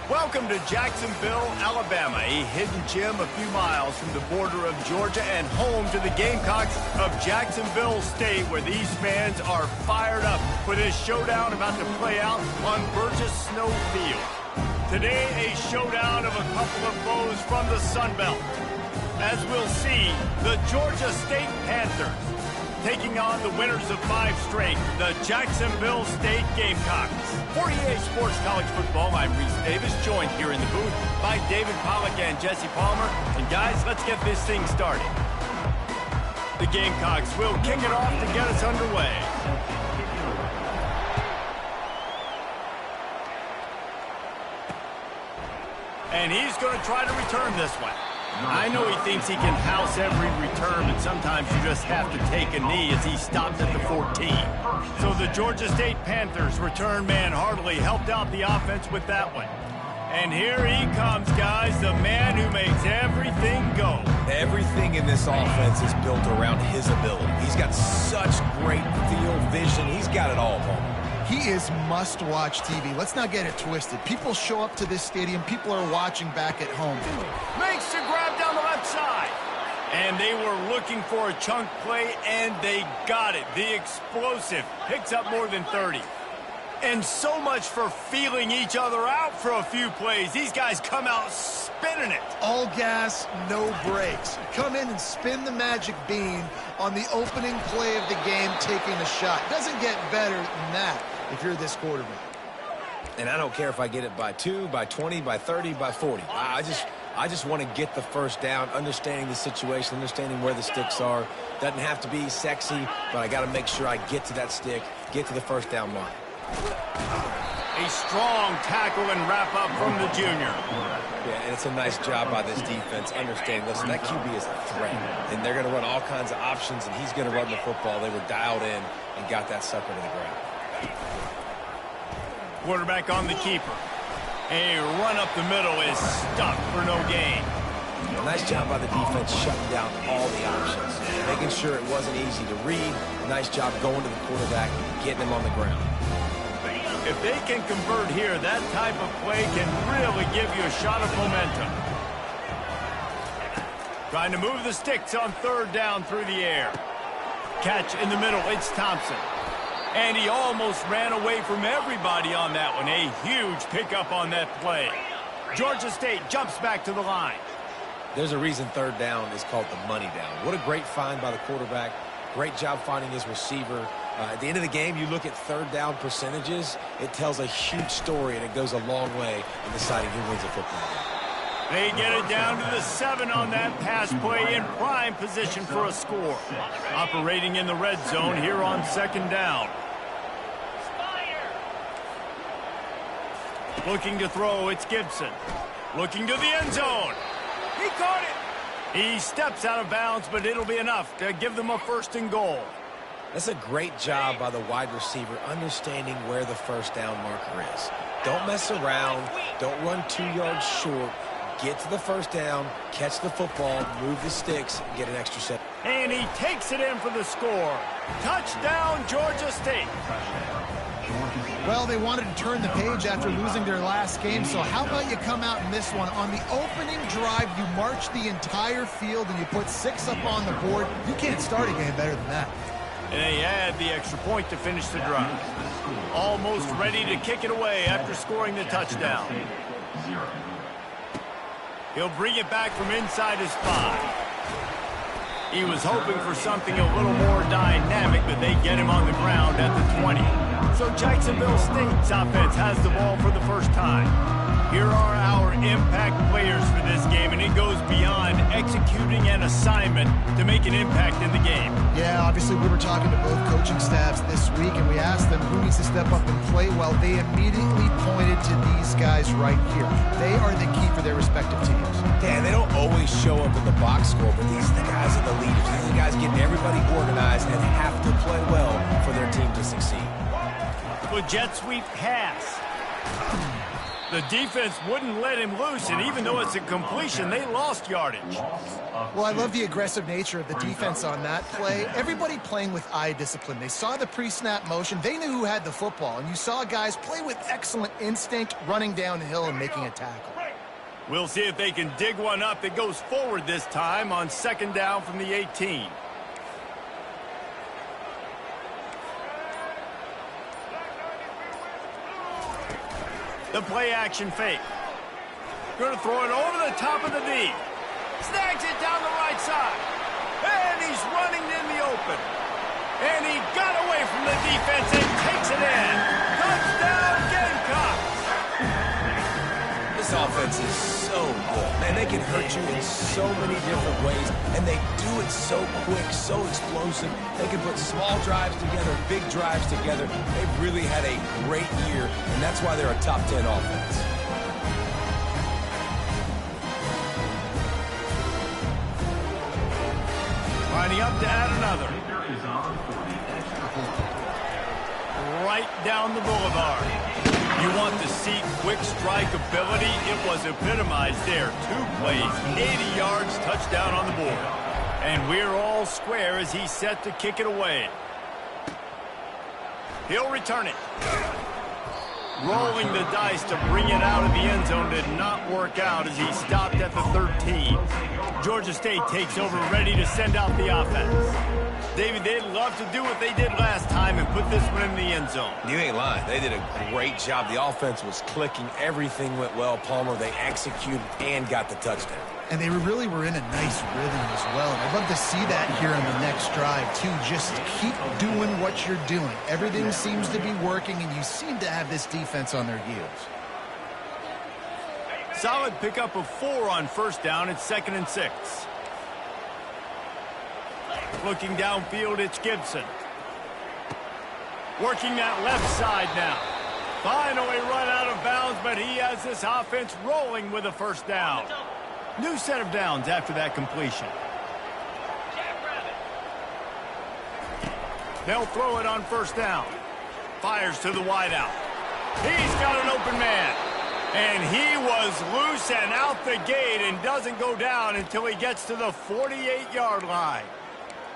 Welcome to Jacksonville, Alabama, a hidden gem a few miles from the border of Georgia and home to the Gamecocks of Jacksonville State, where these fans are fired up for this showdown about to play out on Burgess Snow Field. Today, a showdown of a couple of foes from the Sun Belt. As we'll see, the Georgia State Panthers taking on the winners of 5 straight, the Jacksonville State Gamecocks. For EA Sports College Football, I'm Reese Davis, joined here in the booth by David Pollack and Jesse Palmer. And guys, let's get this thing started. The Gamecocks will kick it off to get us underway. And he's going to try to return this one. I know he thinks he can house every return, but sometimes you just have to take a knee as he stops at the 14. So the Georgia State Panthers return man Hartley helped out the offense with that one. And here he comes, guys, the man who makes everything go. Everything in this offense is built around his ability. He's got such great field vision. He's got it all, Paul. He is must-watch TV. Let's not get it twisted. People show up to this stadium. People are watching back at home. Makes the grab down the left side. And they were looking for a chunk play, and they got it. The explosive picks up more than 30. And so much for feeling each other out for a few plays. These guys come out spinning it. All gas, no brakes. Come in and spin the magic bean on the opening play of the game, taking a shot. Doesn't get better than that if you're this quarterback. And I don't care if I get it by 2, by 20, by 30, by 40. I just want to get the first down, understanding the situation, understanding where the sticks are. Doesn't have to be sexy, but I got to make sure I get to that stick, get to the first down mark. A strong tackle and wrap up from the junior. Yeah, and it's a nice job by this defense. Understand, listen, that QB is a threat, and they're going to run all kinds of options, and he's going to run the football. They were dialed in and got that sucker to the ground. Quarterback on the keeper. A run up the middle is stuck for no gain. A nice job by the defense shutting down all the options, making sure it wasn't easy to read. Nice job going to the quarterback, getting him on the ground. If they can convert here, that type of play can really give you a shot of momentum. Trying to move the sticks on 3rd down through the air. Catch in the middle, it's Thompson. And he almost ran away from everybody on that one. A huge pickup on that play. Georgia State jumps back to the line. There's a reason 3rd down is called the money down. What a great find by the quarterback. Great job finding his receiver. At the end of the game, you look at 3rd down percentages. It tells a huge story, and it goes a long way in deciding who wins a football game. They get it down to the 7 on that pass play in prime position for a score. Operating in the red zone here on 2nd down. Looking to throw, it's Gibson. Looking to the end zone. He caught it. He steps out of bounds, but it'll be enough to give them a 1st and goal. That's a great job by the wide receiver, understanding where the 1st down marker is. Don't mess around. Don't run 2 yards short. Get to the 1st down, catch the football, move the sticks, get an extra set. And he takes it in for the score. Touchdown, Georgia State. Well, they wanted to turn the page after losing their last game, so how about you come out in this one? On the opening drive, you march the entire field and you put 6 up on the board. You can't start a game better than that. And they add the extra point to finish the drive. Almost ready to kick it away after scoring the touchdown. He'll bring it back from inside his 5. He was hoping for something a little more dynamic, but they get him on the ground at the 20. So Jacksonville State's offense has the ball for the first time. Here are our impact players for this game, and it goes beyond executing an assignment to make an impact in the game. Yeah, obviously we were talking to both coaching staffs this week, and we asked them who needs to step up and play well. They immediately pointed to these guys right here. They are the key for their respective teams. Yeah, they don't always show up in the box score, but these are the guys are the leaders. These are the guys getting everybody organized and have to play well for their team to succeed. The jet sweep pass. The defense wouldn't let him loose, and even though it's a completion, they lost yardage. Well, I love the aggressive nature of the defense on that play. Everybody playing with eye discipline. They saw the pre-snap motion. They knew who had the football, and you saw guys play with excellent instinct, running downhill and making a tackle. We'll see if they can dig one up that goes forward this time on 2nd down from the 18. The play action fake. Going to throw it over the top of the D. Snags it down the right side. And he's running in the open. And he got away from the defense and takes it in. Touchdown Gamecocks! This offense is so good. Man, they can hurt you in so many different ways, and they do it so quick, so explosive. They can put small drives together, big drives together. They've really had a great year, and that's why they're a top 10 offense. Lining up to add another. Right down the boulevard. You want to see quick strike ability? It was epitomized there. 2 plays, 80 yards, touchdown on the board. And we're all square as he's set to kick it away. He'll return it. Rolling the dice to bring it out of the end zone did not work out as he stopped at the 13. Georgia State takes over, ready to send out the offense. David, they'd love to do what they did last time and put this one in the end zone. You ain't lying. They did a great job. The offense was clicking. Everything went well. Palmer, they executed and got the touchdown. And they really were in a nice rhythm as well. And I'd love to see that here on the next drive, too. Just keep doing what you're doing. Everything seems to be working, and you seem to have this defense on their heels. Solid pickup of 4 on 1st down. It's 2nd and 6. Looking downfield, it's Gibson. Working that left side now. Finally run out of bounds, but he has this offense rolling with a 1st down. New set of downs after that completion. They'll throw it on 1st down. Fires to the wideout. He's got an open man. And he was loose and out the gate and doesn't go down until he gets to the 48-yard line.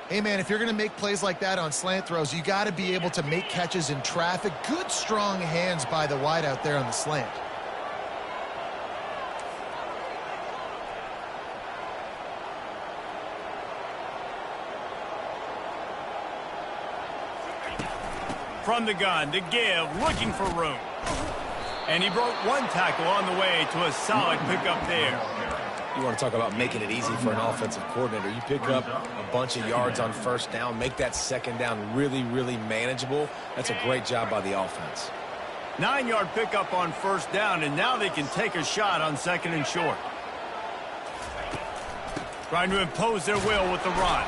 Hey, man, if you're going to make plays like that on slant throws, you got to be able to make catches in traffic. Good, strong hands by the wideout there on the slant. From the gun to give, looking for room. And he broke 1 tackle on the way to a solid pickup there. You want to talk about making it easy for an offensive coordinator. You pick up a bunch of yards on 1st down, make that 2nd down really, really manageable. That's a great job by the offense. 9-yard pickup on 1st down, and now they can take a shot on 2nd and short. Trying to impose their will with the run.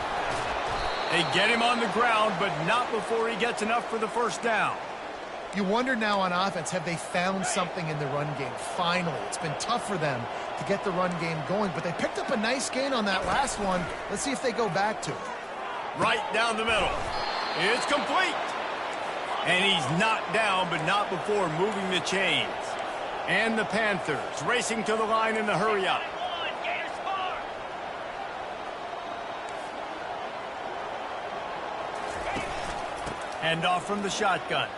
They get him on the ground, but not before he gets enough for the 1st down. You wonder now on offense, have they found something in the run game? Finally, it's been tough for them to get the run game going, but they picked up a nice gain on that last one. Let's see if they go back to it. Right down the middle. It's complete. And he's knocked down, but not before moving the chains. And the Panthers racing to the line in the hurry-up. Hand off from the shotgun.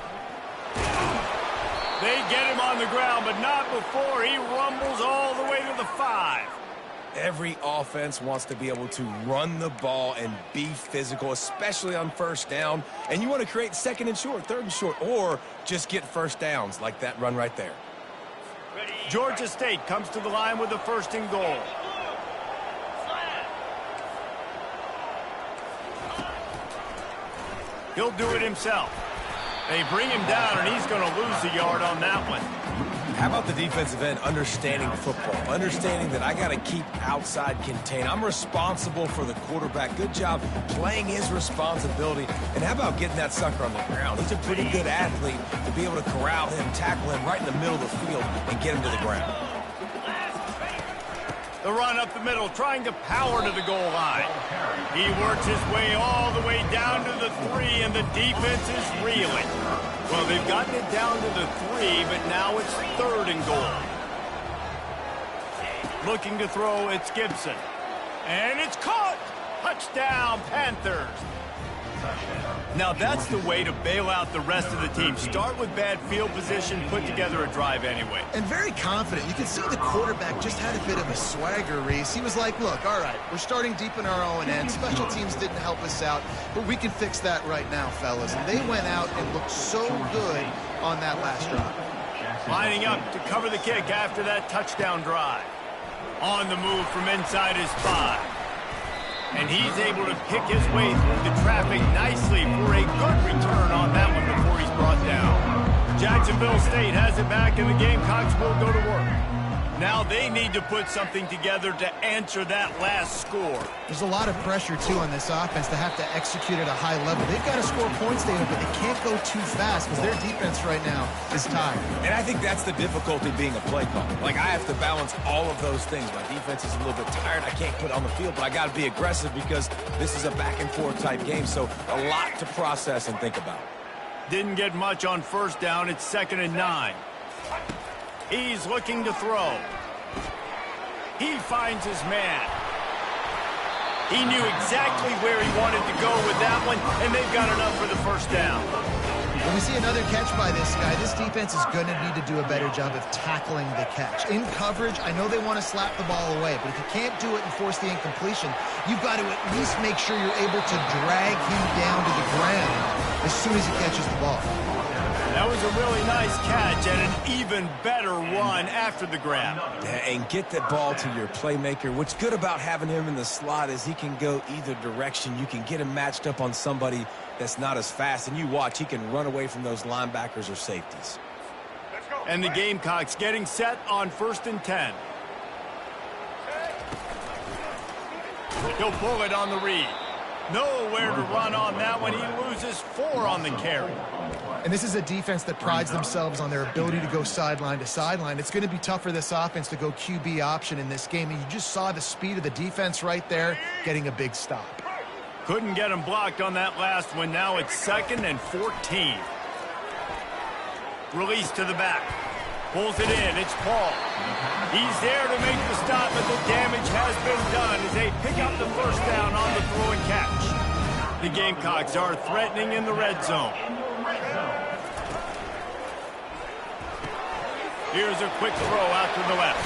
They get him on the ground, but not before he rumbles all the way to the 5. Every offense wants to be able to run the ball and be physical, especially on 1st down. And you want to create 2nd and short, 3rd and short, or just get 1st downs like that run right there. Georgia State comes to the line with the 1st and goal. He'll do it himself. They bring him down, and he's going to lose a yard on that one. How about the defensive end understanding football, understanding that I got to keep outside contain. I'm responsible for the quarterback. Good job playing his responsibility. And how about getting that sucker on the ground? He's a pretty good athlete to be able to corral him, tackle him right in the middle of the field, and get him to the ground. The run up the middle, trying to power to the goal line. He works his way all the way down to the 3, and the defense is reeling. Well, they've gotten it down to the 3, but now it's 3rd and goal. Looking to throw, it's Gibson. And it's caught! Touchdown, Panthers! Now that's the way to bail out the rest of the team. Start with bad field position, put together a drive anyway. And very confident. You can see the quarterback just had a bit of a swagger, Reese. He was like, look, all right, we're starting deep in our own end. Special teams didn't help us out, but we can fix that right now, fellas. And they went out and looked so good on that last drive. Lining up to cover the kick after that touchdown drive. On the move from inside his 5. And he's able to pick his way through the traffic nicely for a good return on that one before he's brought down. Jacksonville State has it back, and the Gamecocks will go to work. Now they need to put something together to answer that last score. There's a lot of pressure, too, on this offense to have to execute at a high level. They've got to score points, David, but they can't go too fast because their defense right now is tired. And I think that's the difficulty being a play caller. Like, I have to balance all of those things. My defense is a little bit tired. I can't put it on the field, but I got to be aggressive because this is a back-and-forth type game, so a lot to process and think about. Didn't get much on 1st down. It's 2nd and 9. He's looking to throw. He finds his man. He knew exactly where he wanted to go with that one, and they've got enough for the 1st down. When we see another catch by this guy, this defense is going to need to do a better job of tackling the catch. In coverage, I know they want to slap the ball away, but if you can't do it and force the incompletion, you've got to at least make sure you're able to drag him down to the ground as soon as he catches the ball. That was a really nice catch and an even better run after the grab. And get the ball to your playmaker. What's good about having him in the slot is he can go either direction. You can get him matched up on somebody that's not as fast, and you watch, he can run away from those linebackers or safeties. And the Gamecocks getting set on 1st and 10. He'll pull it on the read. Nowhere to run on that one. He loses 4 on the carry. And this is a defense that prides themselves on their ability to go sideline to sideline. It's going to be tough for this offense to go QB option in this game. And you just saw the speed of the defense right there getting a big stop. Couldn't get him blocked on that last one. Now it's 2nd and 14. Release to the back. Pulls it in. It's Paul. He's there to make the stop, but the damage has been done as they pick up the 1st down on the throw and catch. The Gamecocks are threatening in the red zone. Here's a quick throw out to the left.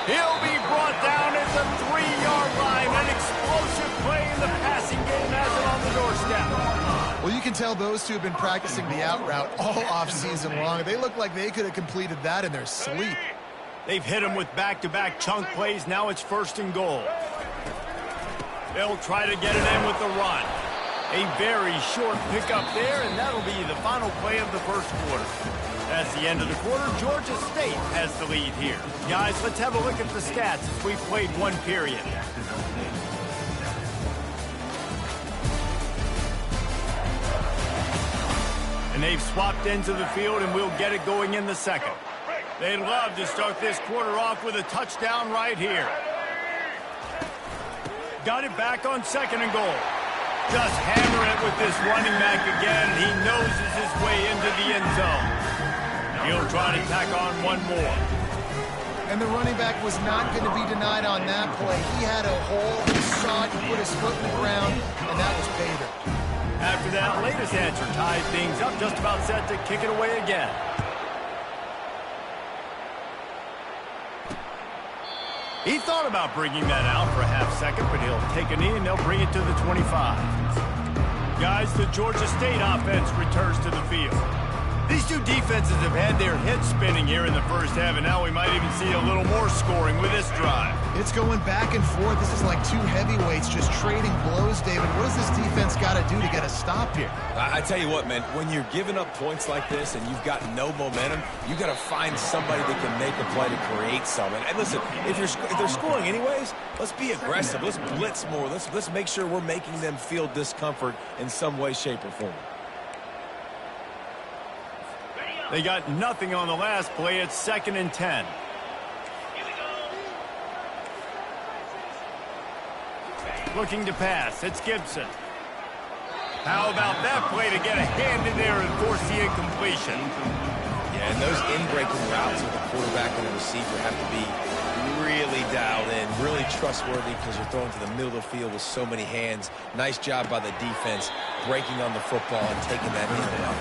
He'll be brought down at the 3-yard line. An explosive play in the passing game has it on the doorstep. Well, you can tell those two have been practicing the out route all offseason long. They look like they could have completed that in their sleep. They've hit him with back-to-back chunk plays. Now it's 1st and goal. They'll try to get it in with the run. A very short pickup there, and that'll be the final play of the 1st quarter. That's the end of the quarter. Georgia State has the lead here. Guys, let's have a look at the stats as we've played 1 period. And they've swapped ends of the field, and we'll get it going in the 2nd. They'd love to start this quarter off with a touchdown right here. Got it back on 2nd and goal. Just hammer it with this running back again. He noses his way into the end zone. He'll try to tack on 1 more. And the running back was not going to be denied on that play. He had a hole, he saw it, he put his foot in the ground, and that was pay dirt. After that latest answer ties things up, just about set to kick it away again. He thought about bringing that out for a half-second, but he'll take a knee and they'll bring it to the 25. Guys, the Georgia State offense returns to the field. These two defenses have had their heads spinning here in the 1st half, and now we might even see a little more scoring with this drive. It's going back and forth. This is like 2 heavyweights just trading blows, David. What does this defense got to do to get a stop here? I tell you what, man, when you're giving up points like this and you've got no momentum, you got to find somebody that can make a play to create something. And listen, if they're scoring anyways, let's be aggressive. Let's blitz more. Let's make sure we're making them feel discomfort in some way, shape, or form. They got nothing on the last play. It's 2nd and 10. Looking to pass. It's Gibson. How about that play to get a hand in there and force the incompletion? Yeah, and those in-breaking routes with the quarterback and the receiver have to be really dialed in, really trustworthy because you're throwing to the middle of the field with so many hands. Nice job by the defense breaking on the football and taking that in and out.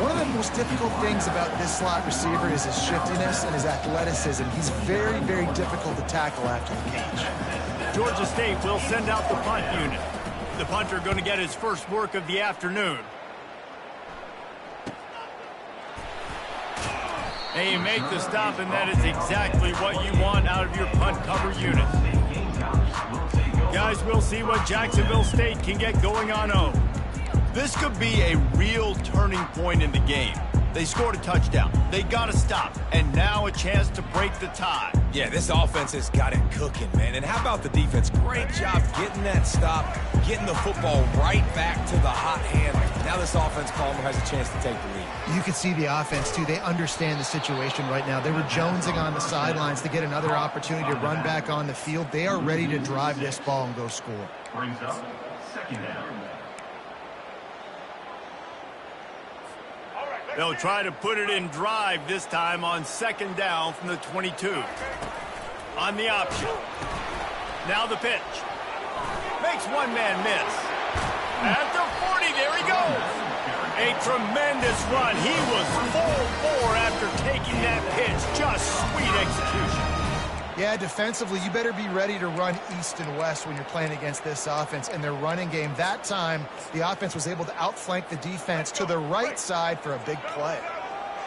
One of the most difficult things about this slot receiver is his shiftiness and his athleticism. He's very, very difficult to tackle after the catch. Georgia State will send out the punt unit. The punter going to get his first work of the afternoon. And you make the stop, and that is exactly what you want out of your punt cover unit. Guys, we'll see what Jacksonville State can get going on home. This could be a real turning point in the game. They scored a touchdown. They got to stop. And now a chance to break the tie. Yeah, this offense has got it cooking, man. And how about the defense? Great job getting that stop, getting the football right back to the hot hand. Now this offense, Palmer, has a chance to take the lead. You can see the offense, too. They understand the situation right now. They were jonesing on the sidelines to get another opportunity to run back on the field. They are ready to drive this ball and go score. Brings up second down. They'll try to put it in drive this time on second down from the 22. On the option. Now the pitch. Makes one man miss. At the 40, there he goes. A tremendous run. He was full bore after taking that pitch. Just sweet execution. Yeah, defensively, you better be ready to run east and west when you're playing against this offense and their running game. That time, the offense was able to outflank the defense to the right side for a big play.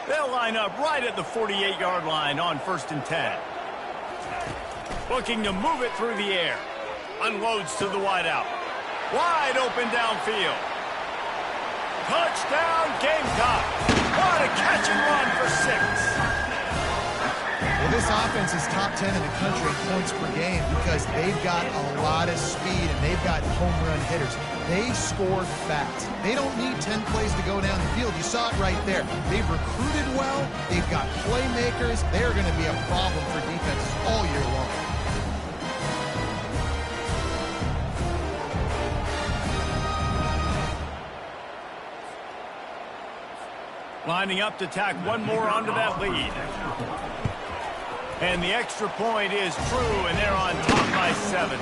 They'll line up right at the 48-yard line on 1st and 10. Looking to move it through the air. Unloads to the wideout. Wide open downfield. Touchdown, Gamecock. What a catch and run for 6. Well, this offense is top 10 in the country in points per game because they've got a lot of speed and they've got home run hitters. They scored fast. They don't need 10 plays to go down the field. You saw it right there. They've recruited well. They've got playmakers. They're going to be a problem for defenses all year long. Lining up to tack one more onto that lead. And the extra point is true, and they're on top by 7.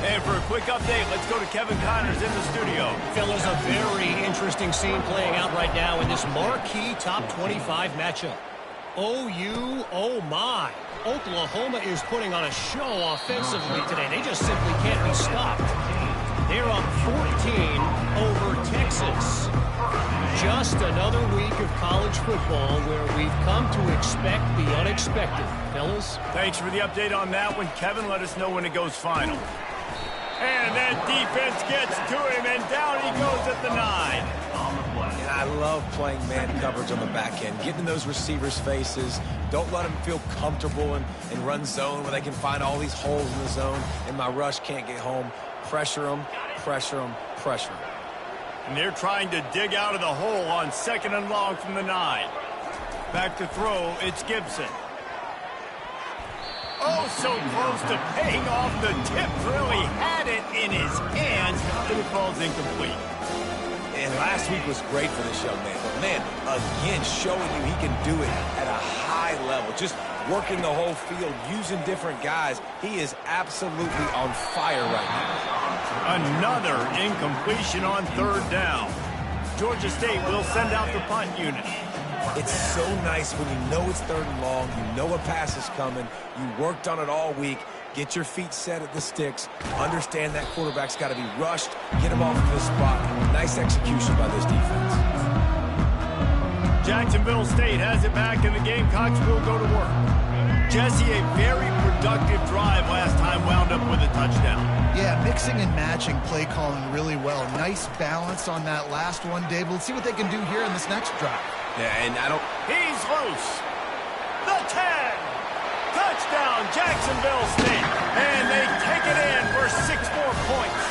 And for a quick update, let's go to Kevin Connors in the studio. Fellas, a very interesting scene playing out right now in this marquee top 25 matchup. OU, oh my. Oklahoma is putting on a show offensively today. They just simply can't be stopped. They're up 14 over Texas. Just another week of college football where we've come to expect the unexpected. Fellas? Thanks for the update on that one, Kevin. Let us know when it goes final. And that defense gets to him, and down he goes at the 9. And I love playing man coverage on the back end, getting in those receivers' faces. Don't let them feel comfortable in run zone where they can find all these holes in the zone, and my rush can't get home. Pressure them, pressure them, pressure them. And they're trying to dig out of the hole on 2nd and long from the 9. Back to throw, it's Gibson. Oh, so close to paying off the tip. Really had it in his hands, but it falls incomplete. And last week was great for this young man. But, man, again, showing you he can do it at a high level. Just working the whole field, using different guys. He is absolutely on fire right now. Another incompletion on 3rd down. Georgia State will send out the punt unit. It's so nice when you know it's 3rd and long, you know a pass is coming, you worked on it all week, get your feet set at the sticks, understand that quarterback's got to be rushed, get him off to the spot. Nice execution by this defense. Jacksonville State has it back, and the Gamecocks will go to work. Jesse, a very productive drive last time wound up with a touchdown. Yeah, mixing and matching play calling really well. Nice balance on that last one, Dave. Let's see what they can do here in this next drive. Yeah, and I don't... He's loose. The 10. Touchdown, Jacksonville State. And they take it in for 6 more points.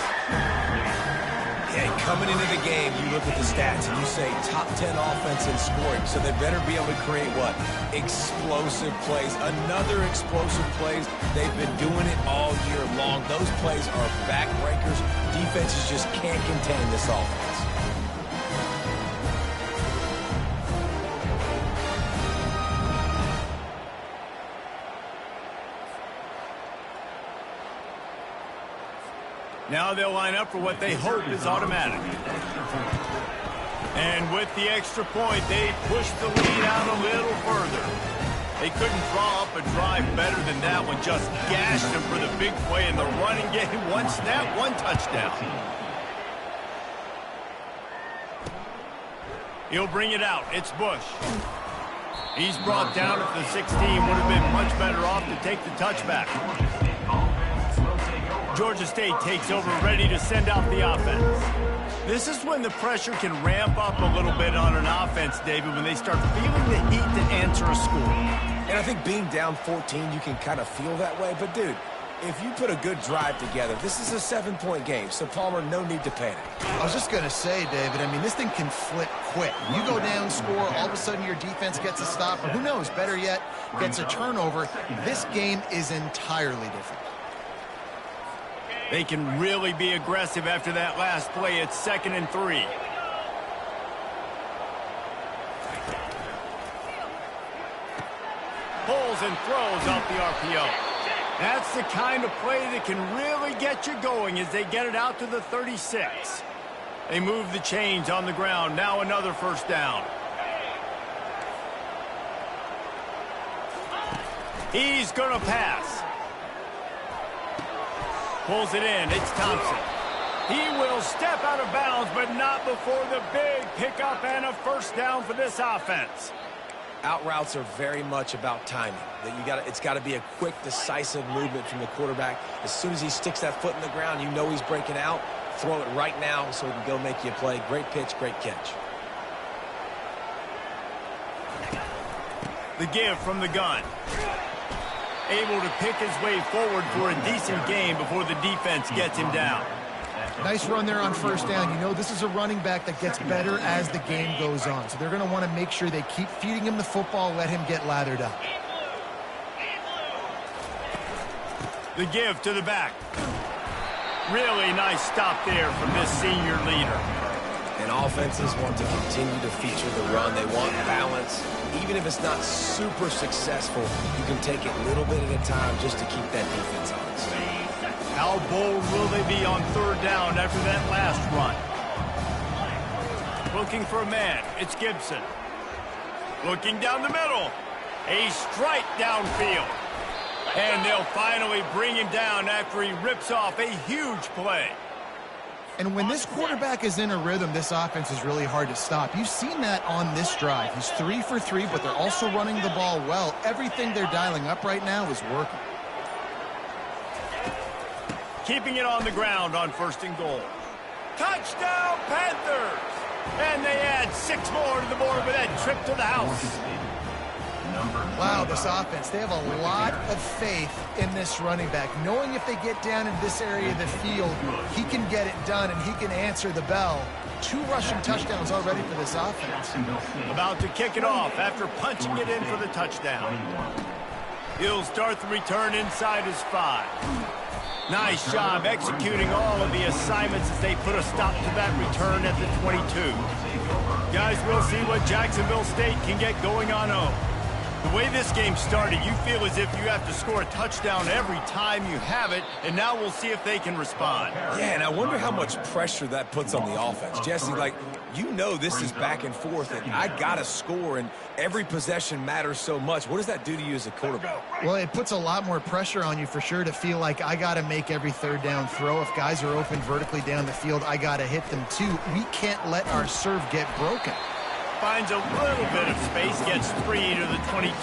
Yeah, coming into the game, you look at the stats and you say top 10 offense in scoring, so they better be able to create what? Explosive plays. Another explosive plays. They've been doing it all year long. Those plays are backbreakers. Defenses just can't contain this offense. Now they'll line up for what they hope is automatic. And with the extra point, they push the lead out a little further. They couldn't draw up a drive better than that one. Just gashed them for the big play in the running game. One snap, one touchdown. He'll bring it out. It's Bush. He's brought down at the 16. Would have been much better off to take the touchback. Georgia State takes over, ready to send out the offense. This is when the pressure can ramp up a little bit on an offense, David, when they start feeling the heat to answer a score. And I think being down 14, you can kind of feel that way. But, dude, if you put a good drive together, this is a 7-point game. So, Palmer, no need to panic. I was just going to say, David, I mean, this thing can flip quick. You go down, score, all of a sudden your defense gets a stop, or who knows, better yet, gets a turnover. This game is entirely different. They can really be aggressive after that last play. It's 2nd and 3. Pulls and throws off the RPO. That's the kind of play that can really get you going as they get it out to the 36. They move the chains on the ground. Now another first down. He's going to pass. Pulls it in. It's Thompson. He will step out of bounds, but not before the big pickup and a first down for this offense. Out routes are very much about timing. It's got to be a quick, decisive movement from the quarterback. As soon as he sticks that foot in the ground, you know he's breaking out. Throw it right now so he can go make you a play. Great pitch, great catch. The give from the gun. Able to pick his way forward for a decent game before the defense gets him down. Nice run there on first down. You know, this is a running back that gets better as the game goes on. So they're going to want to make sure they keep feeding him the football, let him get lathered up. The give to the back. Really nice stop there from this senior leader. And offenses want to continue to feature the run. They want balance. Even if it's not super successful, you can take it little bit at a time just to keep that defense honest. How bold will they be on third down after that last run? Looking for a man. It's Gibson. Looking down the middle. A strike downfield. And they'll finally bring him down after he rips off a huge play. And when this quarterback is in a rhythm, this offense is really hard to stop. You've seen that on this drive. He's 3 for 3, but they're also running the ball well. Everything they're dialing up right now is working. Keeping it on the ground on 1st and goal. Touchdown, Panthers! And they add 6 more to the board with that trip to the house. Wow, this offense, they have a lot of faith in this running back, knowing if they get down in this area of the field, he can get it done and he can answer the bell. 2 rushing touchdowns already for this offense. About to kick it off after punching it in for the touchdown. He'll start the return inside his 5. Nice job executing all of the assignments as they put a stop to that return at the 22. Guys, we'll see what Jacksonville State can get going on home. The way this game started, you feel as if you have to score a touchdown every time you have it, and now we'll see if they can respond. Yeah, and I wonder how much pressure that puts on the offense. Jesse, like, you know this is back and forth, and I got to score, and every possession matters so much. What does that do to you as a quarterback? Well, it puts a lot more pressure on you for sure to feel like I got to make every third down throw. If guys are open vertically down the field, I got to hit them too. We can't let our serve get broken. Finds a little bit of space, gets 3 to the 22.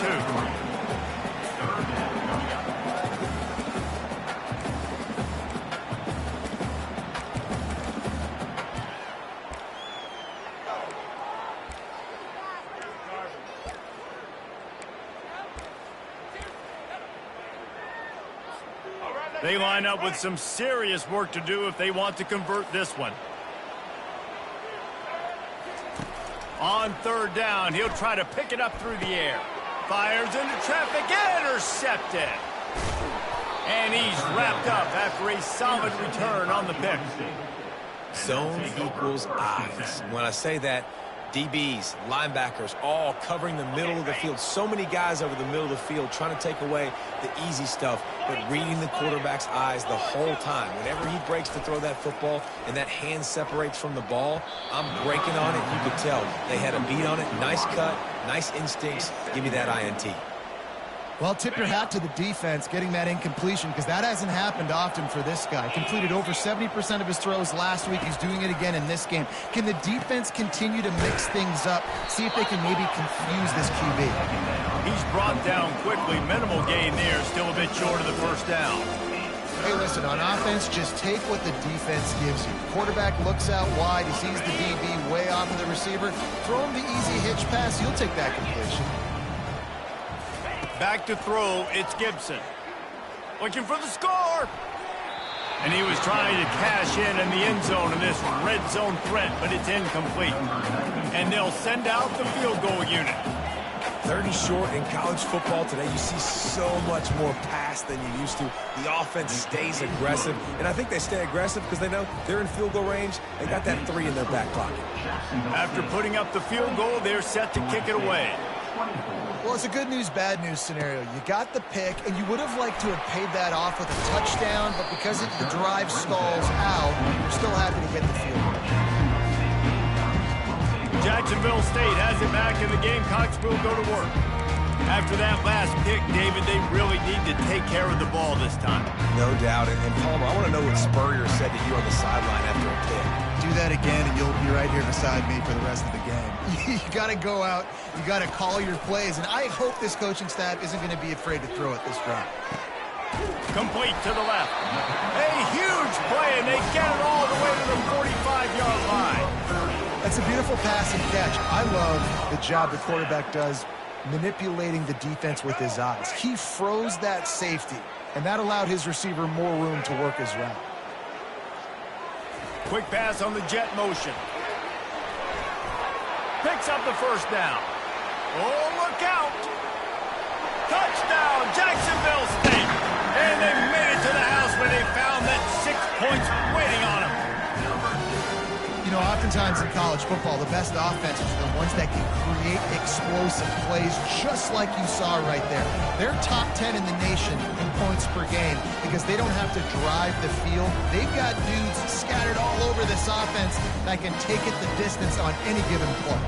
They line up with some serious work to do if they want to convert this one. On third down, he'll try to pick it up through the air. Fires into traffic, intercepted. And he's wrapped up after a solid return on the pick. Zone equals eyes. When I say that, DBs, linebackers, all covering the middle of the field. So many guys over the middle of the field trying to take away the easy stuff, but reading the quarterback's eyes the whole time. Whenever he breaks to throw that football and that hand separates from the ball, I'm breaking on it. You could tell they had a beat on it. Nice cut, nice instincts. Give me that INT. Well, tip your hat to the defense getting that incompletion, because that hasn't happened often for this guy. Completed over 70% of his throws last week. He's doing it again in this game. Can the defense continue to mix things up? See if they can maybe confuse this QB. He's brought down quickly. Minimal gain there. Still a bit short of the first down. Hey, listen, on offense, just take what the defense gives you. Quarterback looks out wide. He sees the DB way off of the receiver. Throw him the easy hitch pass. You'll take that completion. Back to throw, it's Gibson. Looking for the score! And he was trying to cash in the end zone in this red zone threat, but it's incomplete. And they'll send out the field goal unit. 30 short in college football today. You see so much more pass than you used to. The offense stays aggressive, and I think they stay aggressive because they know they're in field goal range. They got that 3 in their back pocket. After putting up the field goal, they're set to kick it away. Well, it's a good news, bad news scenario. You got the pick, and you would have liked to have paid that off with a touchdown, but because the drive stalls out, you're still happy to get the field goal. Jacksonville State has it back, and the Gamecocks will go to work. After that last pick, David, they really need to take care of the ball this time. No doubt. And Palmer, I want to know what Spurrier said to you on the sideline after a pick. Do that again, and you'll be right here beside me for the rest of the game. You got to go out. You got to call your plays, and I hope this coaching staff isn't going to be afraid to throw it this round. Complete to the left. A huge play, and they get it all the way to the 45-yard line. That's a beautiful pass and catch. I love the job the quarterback does manipulating the defense with his eyes. He froze that safety, and that allowed his receiver more room to work his route. Quick pass on the jet motion. Picks up the first down. Oh, look out. Touchdown, Jacksonville State. And they made it to the house when they found that 6 points waiting on them. You know, oftentimes in college football, the best offenses are the ones that can create explosive plays, just like you saw right there. They're top 10 in the nation in points per game because they don't have to drive the field. They've got dudes scattered all over this offense that can take it the distance on any given play.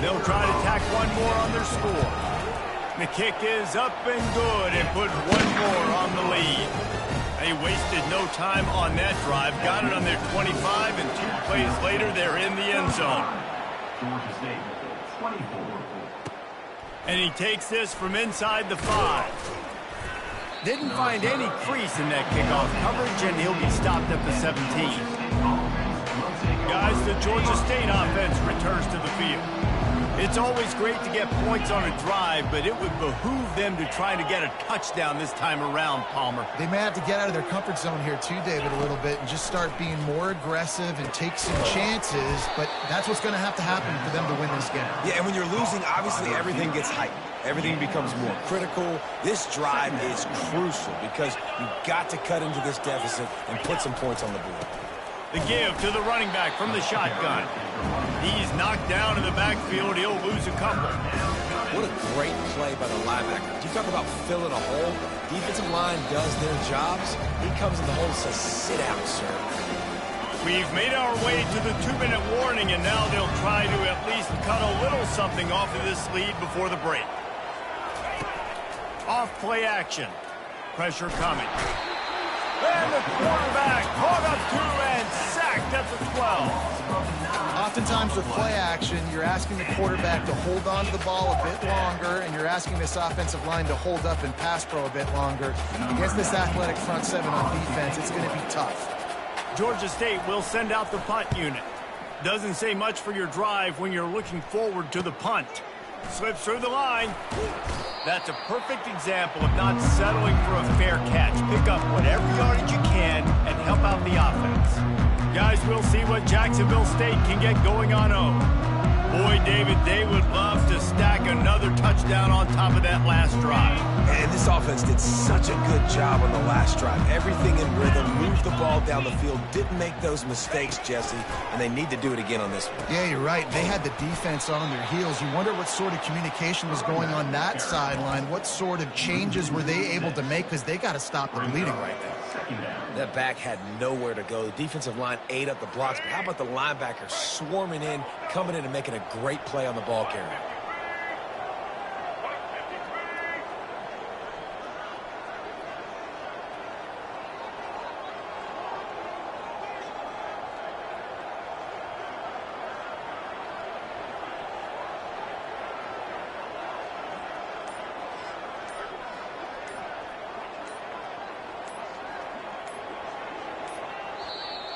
They'll try to tack one more on their score. The kick is up and good and put one more on the lead. They wasted no time on that drive. Got it on their 25, and 2 plays later, they're in the end zone. Georgia State, 24. And he takes this from inside the 5. Didn't find any crease in that kickoff coverage, and he'll be stopped at the 17. Guys, the Georgia State offense returns to the field. It's always great to get points on a drive, but it would behoove them to try to get a touchdown this time around, Palmer. They may have to get out of their comfort zone here too, David, a little bit and just start being more aggressive and take some chances, but that's what's going to happen for them to win this game. Yeah, and when you're losing, obviously everything gets heightened. Everything becomes more critical. This drive is crucial because you've got to cut into this deficit and put some points on the board. The give to the running back from the shotgun. He's knocked down in the backfield. He'll lose a couple. What a great play by the linebacker. You talk about filling a hole. Defensive line does their jobs. He comes in the hole and says, sit down, sir. We've made our way to the 2-minute warning, and now they'll try to at least cut a little something off of this lead before the break. Off play action. Pressure coming. And the quarterback caught up to and sacked at the 12. Oftentimes with play action, you're asking the quarterback to hold on to the ball a bit longer, and you're asking this offensive line to hold up and pass pro a bit longer. Against this athletic front 7 on defense, it's going to be tough. Georgia State will send out the punt unit. Doesn't say much for your drive when you're looking forward to the punt. Slips through the line. That's a perfect example of not settling for a fair catch. Pick up whatever yardage you can and help out the offense. Guys, we'll see what Jacksonville State can get going on 0. Boy, David, they would love to stack another touchdown on top of that last drive. And this offense did such a good job on the last drive. Everything in rhythm, moved the ball down the field, didn't make those mistakes, Jesse, and they need to do it again on this one. Yeah, you're right. They had the defense on their heels. You wonder what sort of communication was going on that sideline. What sort of changes were they able to make, because they got to stop the bleeding right now. That back had nowhere to go. The defensive line ate up the blocks, but how about the linebacker swarming in, coming in and making a great play on the ball carrier?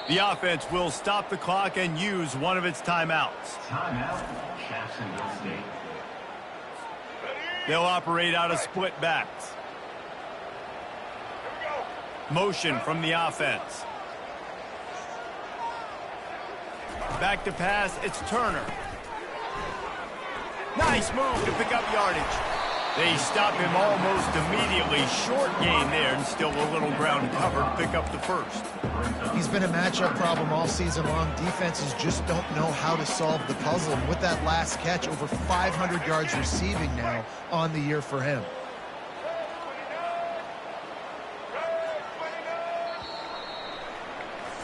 The offense will stop the clock and use one of its timeouts. Timeout, Jacksonville State. They'll operate out of split backs. Motion from the offense. Back to pass, it's Turner. Nice move to pick up yardage. They stop him almost immediately. Short gain there, and still a little ground covered. Pick up the first. He's been a matchup problem all season long. Defenses just don't know how to solve the puzzle. And with that last catch, over 500 yards receiving now on the year for him.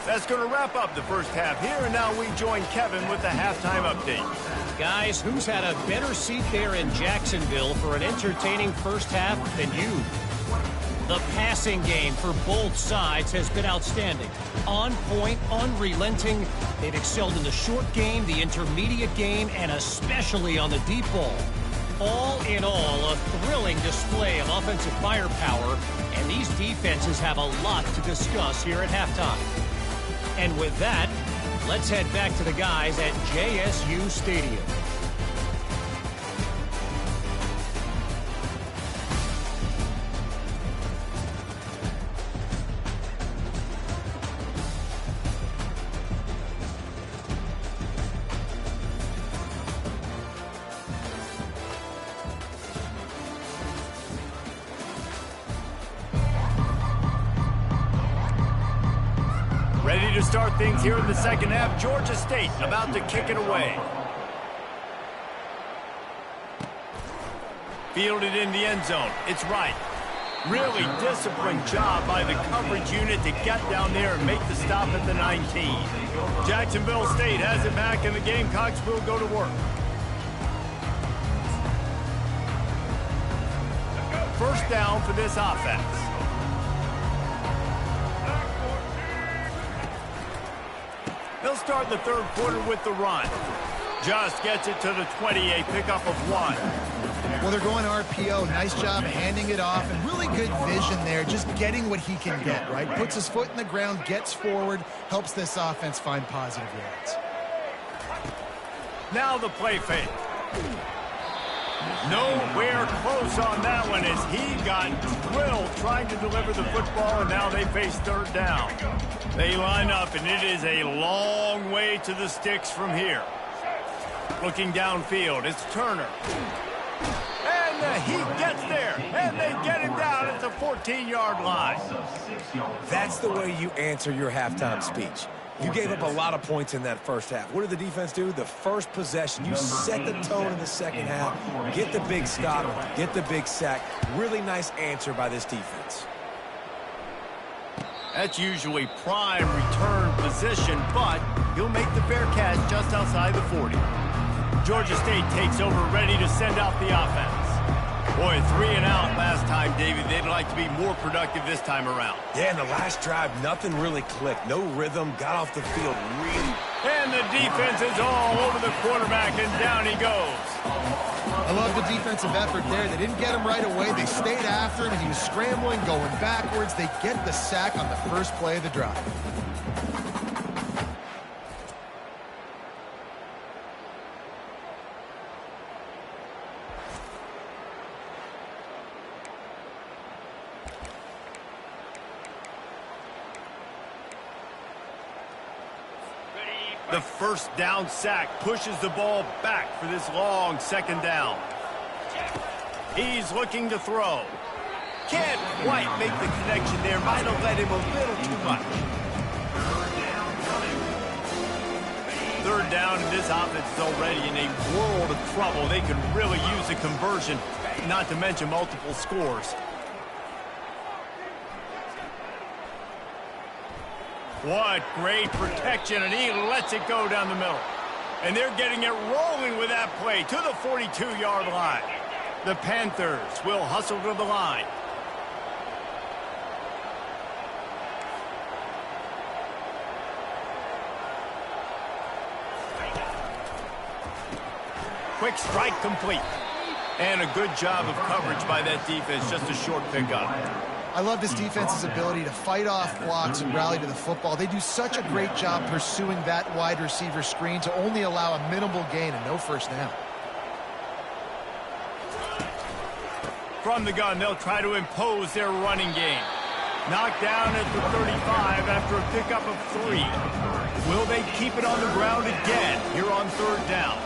That's going to wrap up the first half here, and now we join Kevin with the halftime update. Guys, who's had a better seat there in Jacksonville for an entertaining first half than you? The passing game for both sides has been outstanding. On point, unrelenting. They've excelled in the short game, the intermediate game, and especially on the deep ball. All in all, a thrilling display of offensive firepower, and these defenses have a lot to discuss here at halftime. And with that, let's head back to the guys at JSU Stadium. Ready to start things here in the second half. Georgia State about to kick it away. Fielded in the end zone. It's right. Really disciplined job by the coverage unit to get down there and make the stop at the 19. Jacksonville State has it back, and the Gamecocks will go to work. First down for this offense. They'll start the third quarter with the run. Just gets it to the 20, a pickup of 1. Well, they're going RPO. Nice job handing it off, and really good vision there, just getting what he can get, right? Puts his foot in the ground, gets forward, helps this offense find positive yards. Now the play fake. Nowhere close on that one as he got drilled trying to deliver the football, and now they face third down. They line up, and it is a long way to the sticks from here. Looking downfield, it's Turner. And he gets there, and they get him down at the 14-yard line. That's the way you answer your halftime speech. You gave up a lot of points in that first half. What did the defense do? The first possession, you set the tone in the second half, get the big stop, get the big sack. Really nice answer by this defense. That's usually prime return position, but he'll make the fair catch just outside the 40. Georgia State takes over, ready to send out the offense. Boy, 3 and out last time, David. They'd like to be more productive this time around. Yeah, in the last drive, nothing really clicked. No rhythm, got off the field really. And the defense is all over the quarterback, and down he goes. I love the defensive effort there. They didn't get him right away. They stayed after him, and he was scrambling, going backwards. They get the sack on the first play of the drive. The first down sack pushes the ball back for this long second down. He's looking to throw. Can't quite make the connection there. Might have led him a little too much. Third down, and this offense is already in a world of trouble. They could really use a conversion, not to mention multiple scores. What great protection, and he lets it go down the middle. And they're getting it rolling with that play to the 42-yard line. The Panthers will hustle to the line. Quick strike complete. And a good job of coverage by that defense. Just a short pickup. I love this defense's ability to fight off blocks and rally to the football. They do such a great job pursuing that wide receiver screen to only allow a minimal gain and no first down. From the gun, they'll try to impose their running game. Knocked down at the 35 after a pickup of 3. Will they keep it on the ground again here on third down?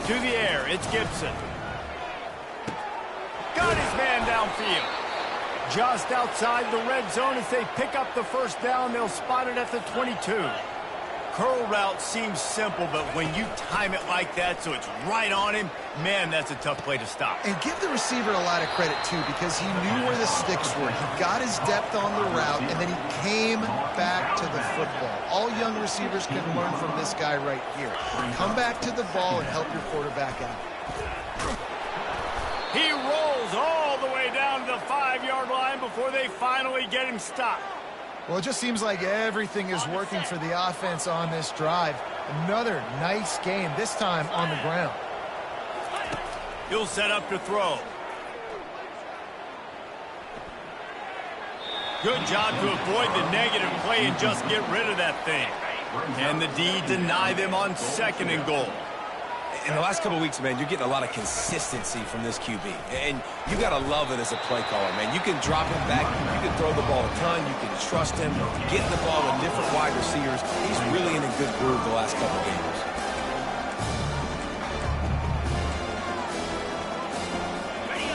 To the air, it's Gibson. Got his man downfield. Just outside the red zone as they pick up the first down. They'll spot it at the 22. Curl route seems simple, but when you time it like that so it's right on him, man, that's a tough play to stop. And give the receiver a lot of credit, too, because he knew where the sticks were. He got his depth on the route, and then he came back to the football. All young receivers can learn from this guy right here. Come back to the ball and help your quarterback out. He rolls all the way down to the 5-yard line before they finally get him stopped. Well, it just seems like everything is working for the offense on this drive. Another nice game, this time on the ground. He'll set up to throw. Good job to avoid the negative play and just get rid of that thing. And the D deny them on second and goal. In the last couple of weeks, man, you're getting a lot of consistency from this QB. And you got to love it as a play caller, man. You can drop him back. You can throw the ball a ton. You can trust him. Getting the ball to different wide receivers. He's really in a good groove the last couple of games.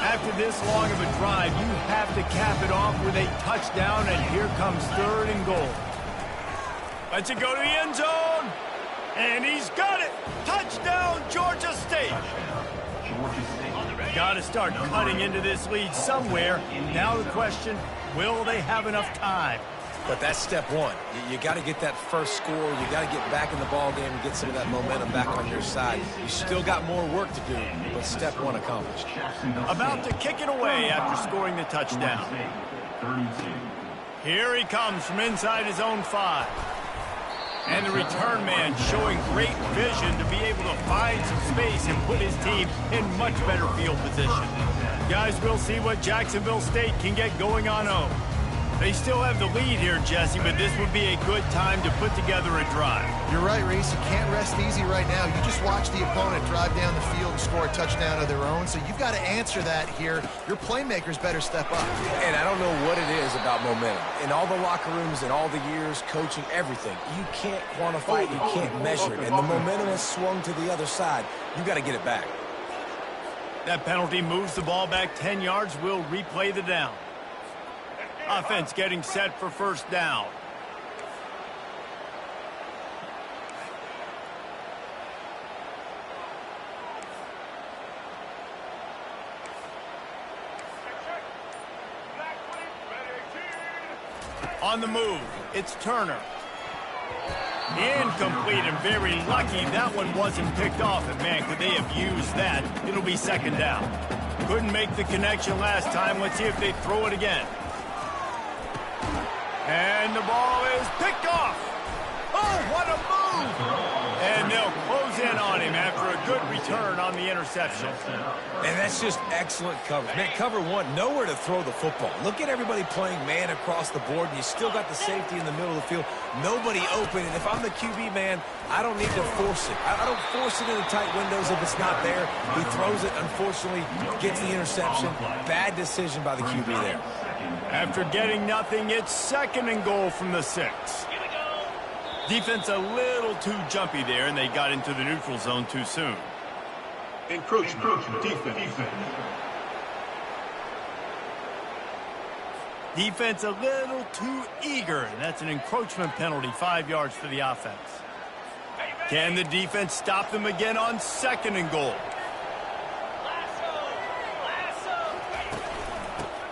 After this long of a drive, you have to cap it off with a touchdown, and here comes third and goal. Lets it go to the end zone. And he's got it. Touchdown, Georgia State. Got to start cutting into this lead somewhere. Now the question, will they have enough time? But that's step one. You got to get that first score. You got to get back in the ball game and get some of that momentum back on your side. You still got more work to do, but step one accomplished. About to kick it away after scoring the touchdown. Here he comes from inside his own 5. And the return man showing great vision to be able to find some space and put his team in much better field position. Guys, we'll see what Jacksonville State can get going on home. They still have the lead here, Jesse, but this would be a good time to put together a drive. You're right, Reese. You can't rest easy right now. You just watch the opponent drive down the field and score a touchdown of their own, so you've got to answer that here. Your playmakers better step up. And I don't know what it is about momentum. In all the locker rooms and all the years, coaching, everything, you can't quantify it, you can't measure it. And the momentum has swung to the other side. You got to get it back. That penalty moves the ball back 10 yards. We'll replay the down. Offense getting set for first down. On the move, it's Turner. Incomplete and very lucky that one wasn't picked off. And man, could they have used that? It'll be second down. Couldn't make the connection last time. Let's see if they throw it again. And the ball is picked off. Oh, what a move! And they'll close in on him after a good return on the interception. And that's just excellent coverage. Man, cover one, nowhere to throw the football. Look at everybody playing man across the board, and you still got the safety in the middle of the field. Nobody open, and if I'm the QB, man, I don't need to force it. I don't force it into tight windows if it's not there. He throws it, unfortunately, gets the interception. Bad decision by the QB there. After getting nothing, it's 2nd and goal from the 6. Defense a little too jumpy there, and they got into the neutral zone too soon. Encroachment defense. Defense a little too eager, and that's an encroachment penalty, 5 yards for the offense. Can the defense stop them again on 2nd and goal?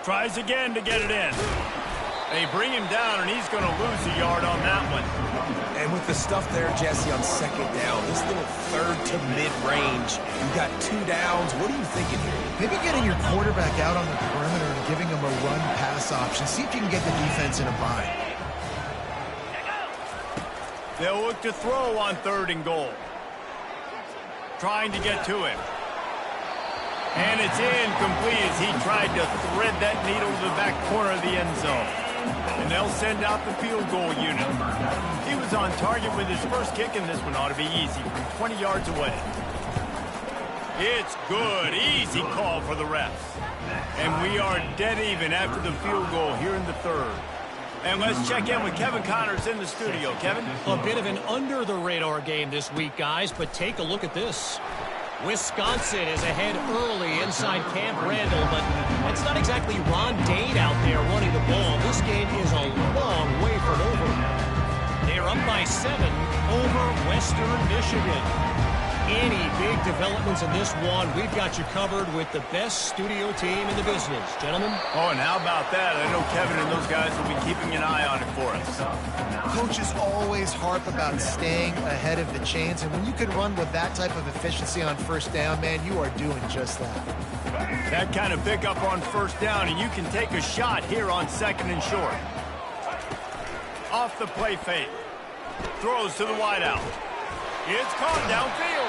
Tries again to get it in. They bring him down, and he's going to lose a yard on that one. And with the stuff there, Jesse, on 2nd down, this little 3rd to mid-range, you got 2 downs. What are you thinking here? Maybe getting your quarterback out on the perimeter and giving him a run-pass option. See if you can get the defense in a bind. They'll look to throw on 3rd and goal. Trying to get to him. And it's incomplete as he tried to thread that needle to the back corner of the end zone. And they'll send out the field goal unit. He was on target with his first kick, and this one ought to be easy from 20 yards away. It's good. Easy call for the refs. And we are dead even after the field goal here in the 3rd. And let's check in with Kevin Connors in the studio. Kevin? A bit of an under-the-radar game this week, guys, but take a look at this. Wisconsin is ahead early inside Camp Randall, but it's not exactly Ron Dane out there running the ball. This game is a long way from over. They're up by 7 over Western Michigan. Any big developments in this one, we've got you covered with the best studio team in the business. Gentlemen? Oh, and how about that? I know Kevin and those guys will be keeping an eye on it for us. Coaches always harp about staying ahead of the chains, and when you can run with that type of efficiency on 1st down, man, you are doing just that. That kind of pickup on 1st down, and you can take a shot here on 2nd and short. Off the play fake. Throws to the wideout. It's caught downfield.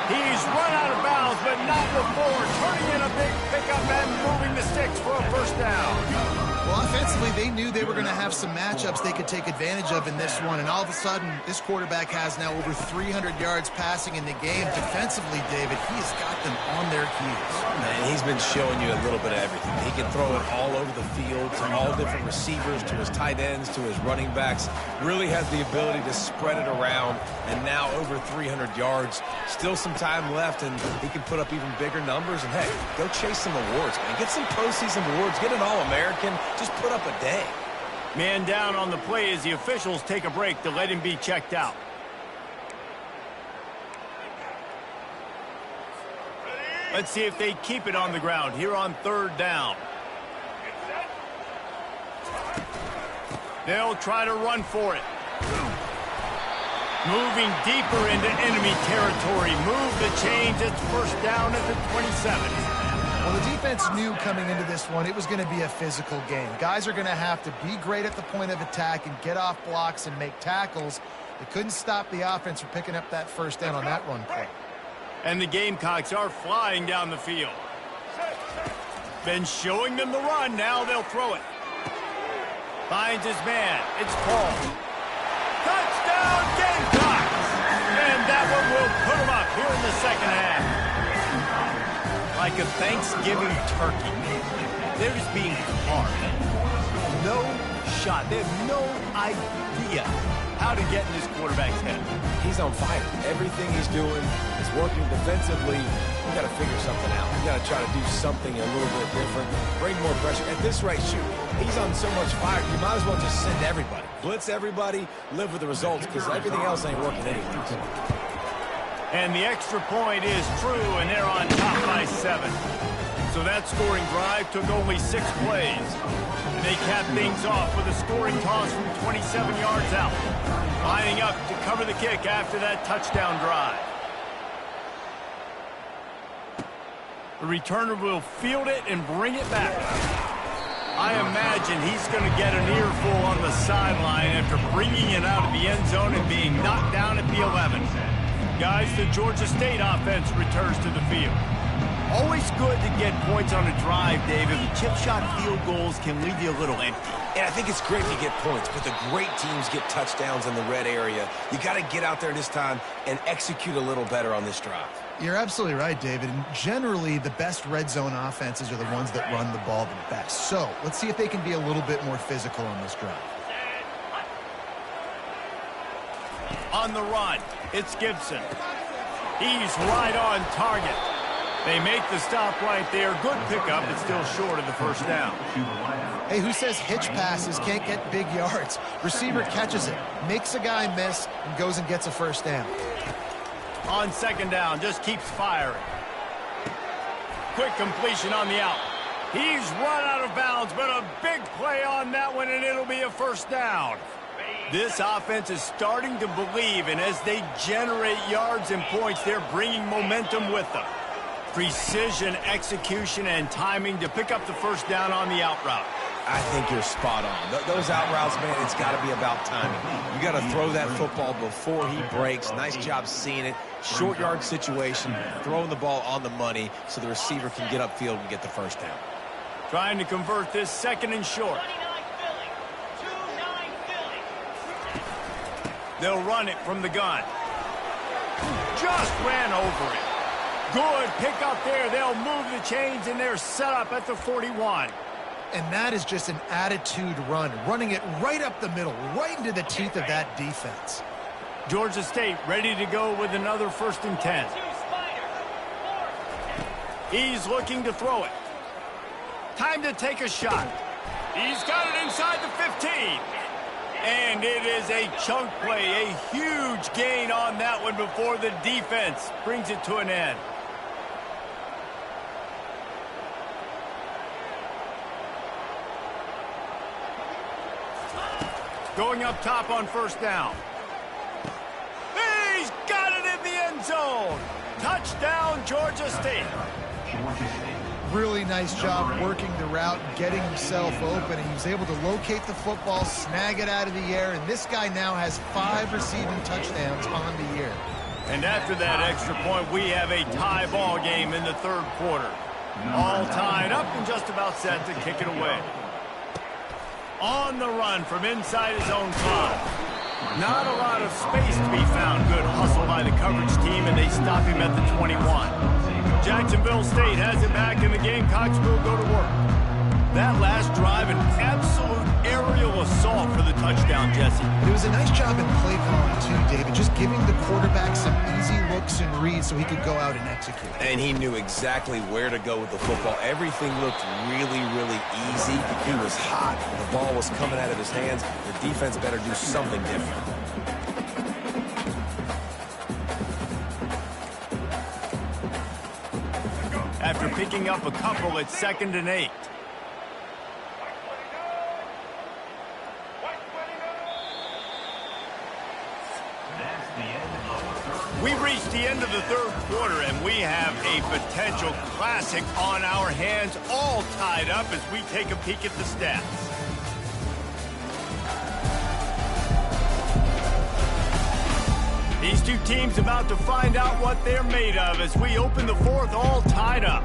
He's run out of bounds, but not before turning in a big pickup and moving the sticks for a 1st down. Well, offensively, they knew they were going to have some matchups they could take advantage of in this one, and all of a sudden, this quarterback has now over 300 yards passing in the game. Defensively, David, he's got them on their heels. Man, he's been showing you a little bit of everything. He can throw it all over the field to all different receivers, to his tight ends, to his running backs. Really has the ability to spread it around, and now over 300 yards. Still some time left, and he can put up even bigger numbers. And, hey, go chase some awards, man. Get some postseason awards. Get an All-American. Just put up a day. Man down on the play as the officials take a break to let him be checked out. Let's see if they keep it on the ground here on 3rd down. They'll try to run for it. Moving deeper into enemy territory. Move the chains. It's 1st down at the 27. Well, the defense knew coming into this one it was going to be a physical game. Guys are going to have to be great at the point of attack and get off blocks and make tackles. They couldn't stop the offense from picking up that 1st down on that run play. And the Gamecocks are flying down the field. Been showing them the run. Now they'll throw it. Finds his man. It's Paul. Touchdown, Gamecocks! And that one will put them up here in the 2nd half. Like a Thanksgiving turkey. They're just being hard. No shot. They have no idea how to get in this quarterback's head. He's on fire. Everything he's doing is working defensively. You got to figure something out. You got to try to do something a little bit different. Bring more pressure. At this rate, shoot, he's on so much fire, you might as well just send everybody. Blitz everybody, live with the results, because everything else ain't working anyways. And the extra point is true, and they're on top by 7. So that scoring drive took only 6 plays. And they capped things off with a scoring toss from 27 yards out. Lining up to cover the kick after that touchdown drive. The returner will field it and bring it back. I imagine he's going to get an earful on the sideline after bringing it out of the end zone and being knocked down at the 11. Guys, the Georgia State offense returns to the field. Always good to get points on a drive, David. Chip shot field goals can leave you a little empty. And I think it's great to get points, but the great teams get touchdowns in the red area. You got to get out there this time and execute a little better on this drive. You're absolutely right, David. And generally, the best red zone offenses are the ones that run the ball the best. So let's see if they can be a little bit more physical on this drive. On the run, it's Gibson. He's right on target. They make the stop right there. Good pickup, but still short of the first down. Hey, who says hitch passes can't get big yards? Receiver catches it, makes a guy miss, and goes and gets a first down. On second down, just keeps firing. Quick completion on the out. He's run out of bounds, but a big play on that one, and it'll be a first down. This offense is starting to believe, and as they generate yards and points, they're bringing momentum with them. Precision, execution, and timing to pick up the first down on the out route. I think you're spot on. Those out routes, man, it's got to be about timing. You got to throw that football before he breaks. Nice job seeing it. Short yard situation, throwing the ball on the money so the receiver can get upfield and get the first down. Trying to convert this second and short. They'll run it from the gun. Just ran over it. Good pick up there. They'll move the chains, and they're set up at the 41. And that is just an attitude run, running it right up the middle, right into the teeth of that defense. Georgia State ready to go with another 1st and 10. He's looking to throw it. Time to take a shot. He's got it inside the 15. And it is a chunk play, a huge gain on that one before the defense brings it to an end. Going up top on first down. He's got it in the end zone. Touchdown, Georgia State. Really nice job working the route and getting himself open. And he was able to locate the football, snag it out of the air, and this guy now has 5 receiving touchdowns on the year. And after that extra point, we have a tie ball game in the 3rd quarter. All tied up and just about set to kick it away. On the run from inside his own 5. Not a lot of space to be found. Good hustle by the coverage team, and they stop him at the 21. Jacksonville State has it back, and the Gamecocks will go to work. That last drive, an absolute aerial assault for the touchdown, Jesse. It was a nice job in play calling, too, David, just giving the quarterback some easy looks and reads so he could go out and execute. And he knew exactly where to go with the football. Everything looked really, really easy. He was hot. The ball was coming out of his hands. The defense better do something different. After picking up a couple, it's 2nd and 8. We've reached the end of the 3rd quarter, and we have a potential classic on our hands, all tied up as we take a peek at the stats. These two teams about to find out what they're made of as we open the 4th, all tied up.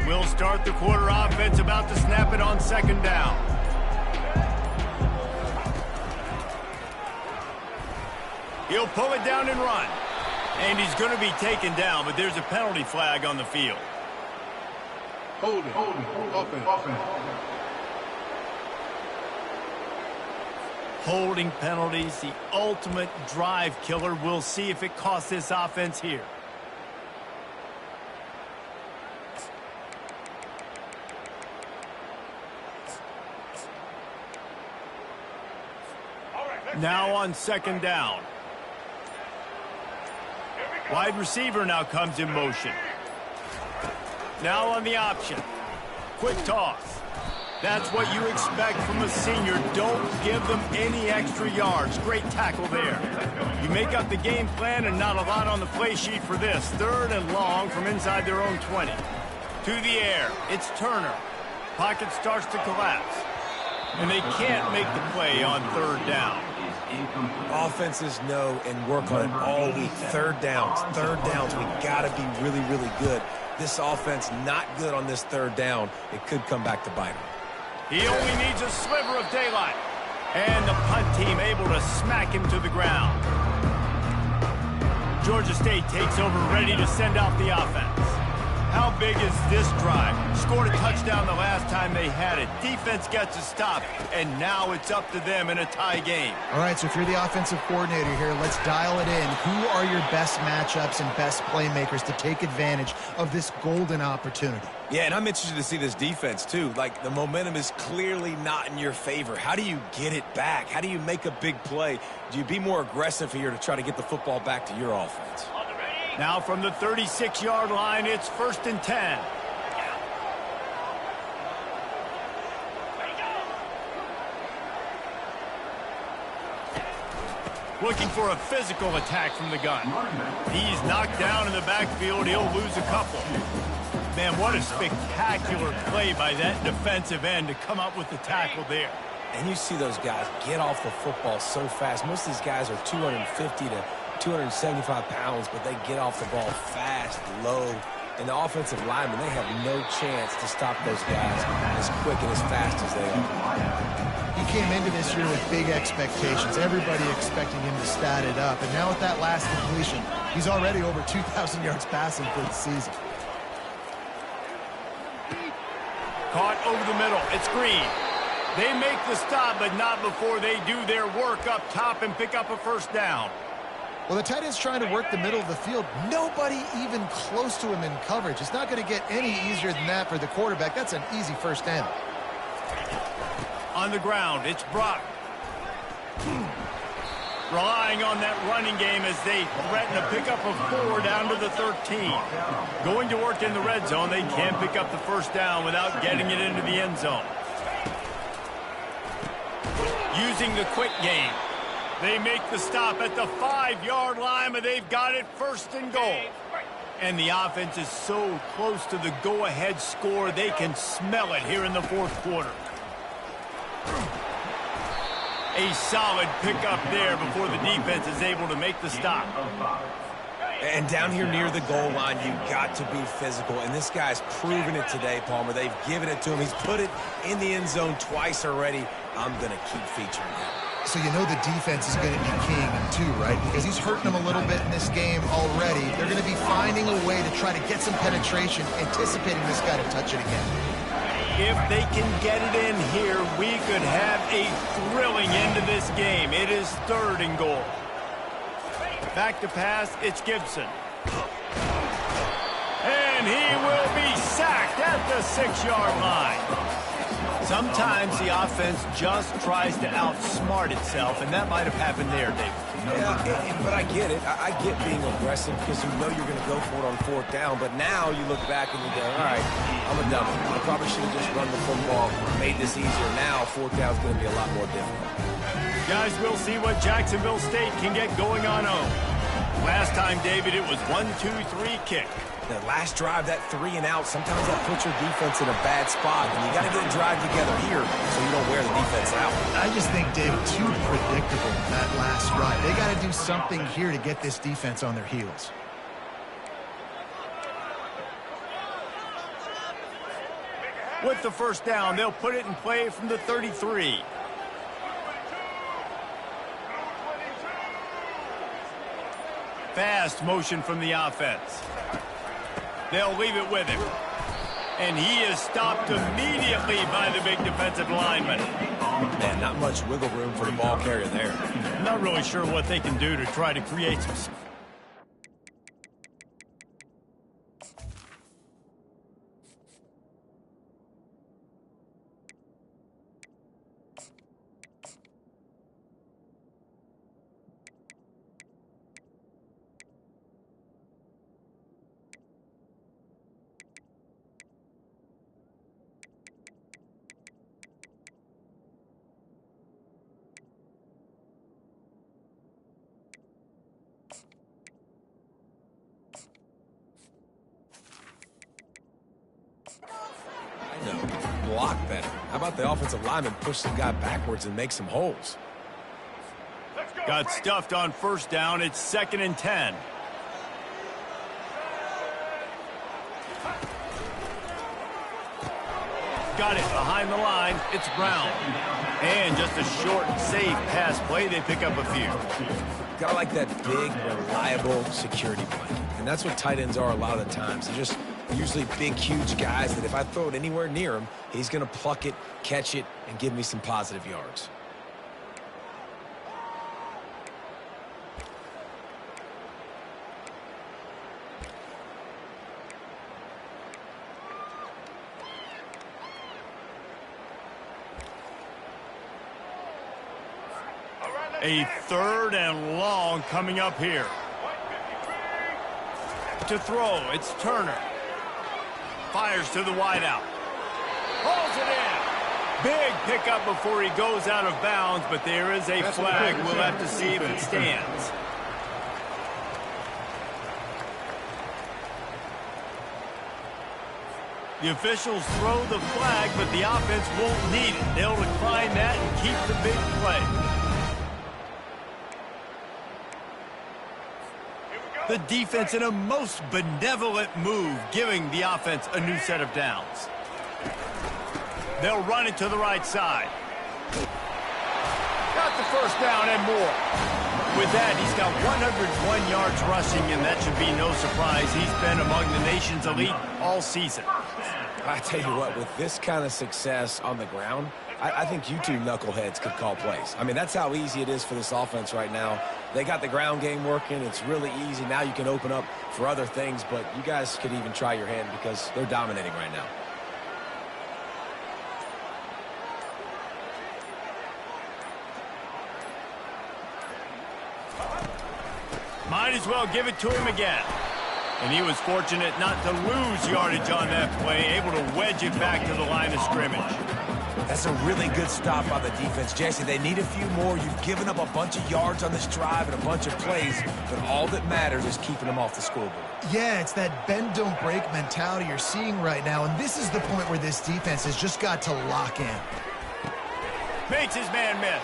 We'll start the quarter. Offense about to snap it on 2nd down. He'll pull it down and run. And he's going to be taken down, but there's a penalty flag on the field. Holding, offense. Holding penalties, the ultimate drive killer. We'll see if it costs this offense here. Now on 2nd down. Wide receiver now comes in motion. Now on the option. Quick toss. That's what you expect from a senior. Don't give them any extra yards. Great tackle there. You make up the game plan and not a lot on the play sheet for this. 3rd and long from inside their own 20. To the air. It's Turner. Pocket starts to collapse. And they can't make the play on third down. Offenses know and work on it all week. Third downs. We got to be really, really good. This offense not good on this third down. It could come back to bite them. He only needs a sliver of daylight. And the punt team able to smack him to the ground. Georgia State takes over, ready to send out the offense. How big is this drive? Scored a touchdown the last time they had it. Defense gets a stop, and now it's up to them in a tie game. All right, so if you're the offensive coordinator here, let's dial it in. Who are your best matchups and best playmakers to take advantage of this golden opportunity? Yeah, and I'm interested to see this defense, too. Like, the momentum is clearly not in your favor. How do you get it back? How do you make a big play? Do you be more aggressive here to try to get the football back to your offense? Now from the 36-yard line, it's 1st and 10. Looking for a physical attack from the gun. He's knocked down in the backfield. He'll lose a couple. Man, what a spectacular play by that defensive end to come up with the tackle there. And you see those guys get off the football so fast. Most of these guys are 250 to 275 pounds, but they get off the ball fast, low. And the offensive linemen, they have no chance to stop those guys as quick and as fast as they are. He came into this year with big expectations. Everybody expecting him to stat it up. And now with that last completion, he's already over 2,000 yards passing for the season. Caught over the middle. It's Green. They make the stop, but not before they do their work up top and pick up a first down. Well, the tight end's trying to work the middle of the field. Nobody even close to him in coverage. It's not going to get any easier than that for the quarterback. That's an easy first down. On the ground, it's Brock. Relying on that running game as they threaten to pick up a 4 down to the 13. Going to work in the red zone, they can't pick up the first down without getting it into the end zone. Using the quick game. They make the stop at the 5-yard line, but they've got it 1st and goal. And the offense is so close to the go-ahead score, they can smell it here in the 4th quarter. A solid pickup there before the defense is able to make the stop. And down here near the goal line, you've got to be physical. And this guy's proven it today, Palmer. They've given it to him. He's put it in the end zone twice already. I'm going to keep featuring him. So you know the defense is going to be keying him too, right? Because he's hurting them a little bit in this game already. They're going to be finding a way to try to get some penetration, anticipating this guy to touch it again. If they can get it in here, we could have a thrilling end to this game. It is 3rd and goal. Back to pass, it's Gibson. And he will be sacked at the 6-yard line. Sometimes the offense just tries to outsmart itself, and that might have happened there, David. Yeah, but I get it. I get being aggressive because you know you're going to go for it on 4th down. But now you look back and you go, all right, I'm a dummy. I probably should have just run the football, made this easier. Now 4th down is going to be a lot more difficult. Guys, we'll see what Jacksonville State can get going on home. Last time, David, it was 1-2-3 kick. The last drive, that 3 and out, sometimes that puts your defense in a bad spot. And you got to get a drive together here so you don't wear the defense out. I just think, Dave, too predictable that last drive. They got to do something here to get this defense on their heels. With the first down, they'll put it in play from the 33. Fast motion from the offense. They'll leave it with him. And he is stopped immediately by the big defensive lineman. Man, not much wiggle room for the ball carrier there. I'm not really sure what they can do to try to create some... block better? How about the offensive lineman push some guy backwards and make some holes? Got stuffed on first down. It's 2nd and 10. Got it behind the line. It's Brown. And just a short, safe pass play. They pick up a few. Gotta like that big, reliable security blanket. And that's what tight ends are a lot of the times. They're just usually big, huge guys that if I throw it anywhere near him, he's going to pluck it, catch it, and give me some positive yards. A 3rd and long coming up here. To throw, it's Turner. Fires to the wideout. Pulls it in. Big pickup before he goes out of bounds, but there is a flag. We'll have to see if it stands. The officials throw the flag, but the offense won't need it. They'll decline that and keep the big play. The defense in a most benevolent move, giving the offense a new set of downs. They'll run it to the right side. Got the first down and more. With that, he's got 101 yards rushing, and that should be no surprise. He's been among the nation's elite all season. I tell you what, with this kind of success on the ground, I think you two knuckleheads could call plays. I mean, that's how easy it is for this offense right now. They got the ground game working. It's really easy. Now you can open up for other things, but you guys could even try your hand because they're dominating right now. Might as well give it to him again. And he was fortunate not to lose yardage on that play, able to wedge it back to the line of scrimmage. That's a really good stop by the defense. Jesse, they need a few more. You've given up a bunch of yards on this drive and a bunch of plays, but all that matters is keeping them off the scoreboard. Yeah, it's that bend, don't break mentality you're seeing right now, and this is the point where this defense has just got to lock in. Makes his man miss.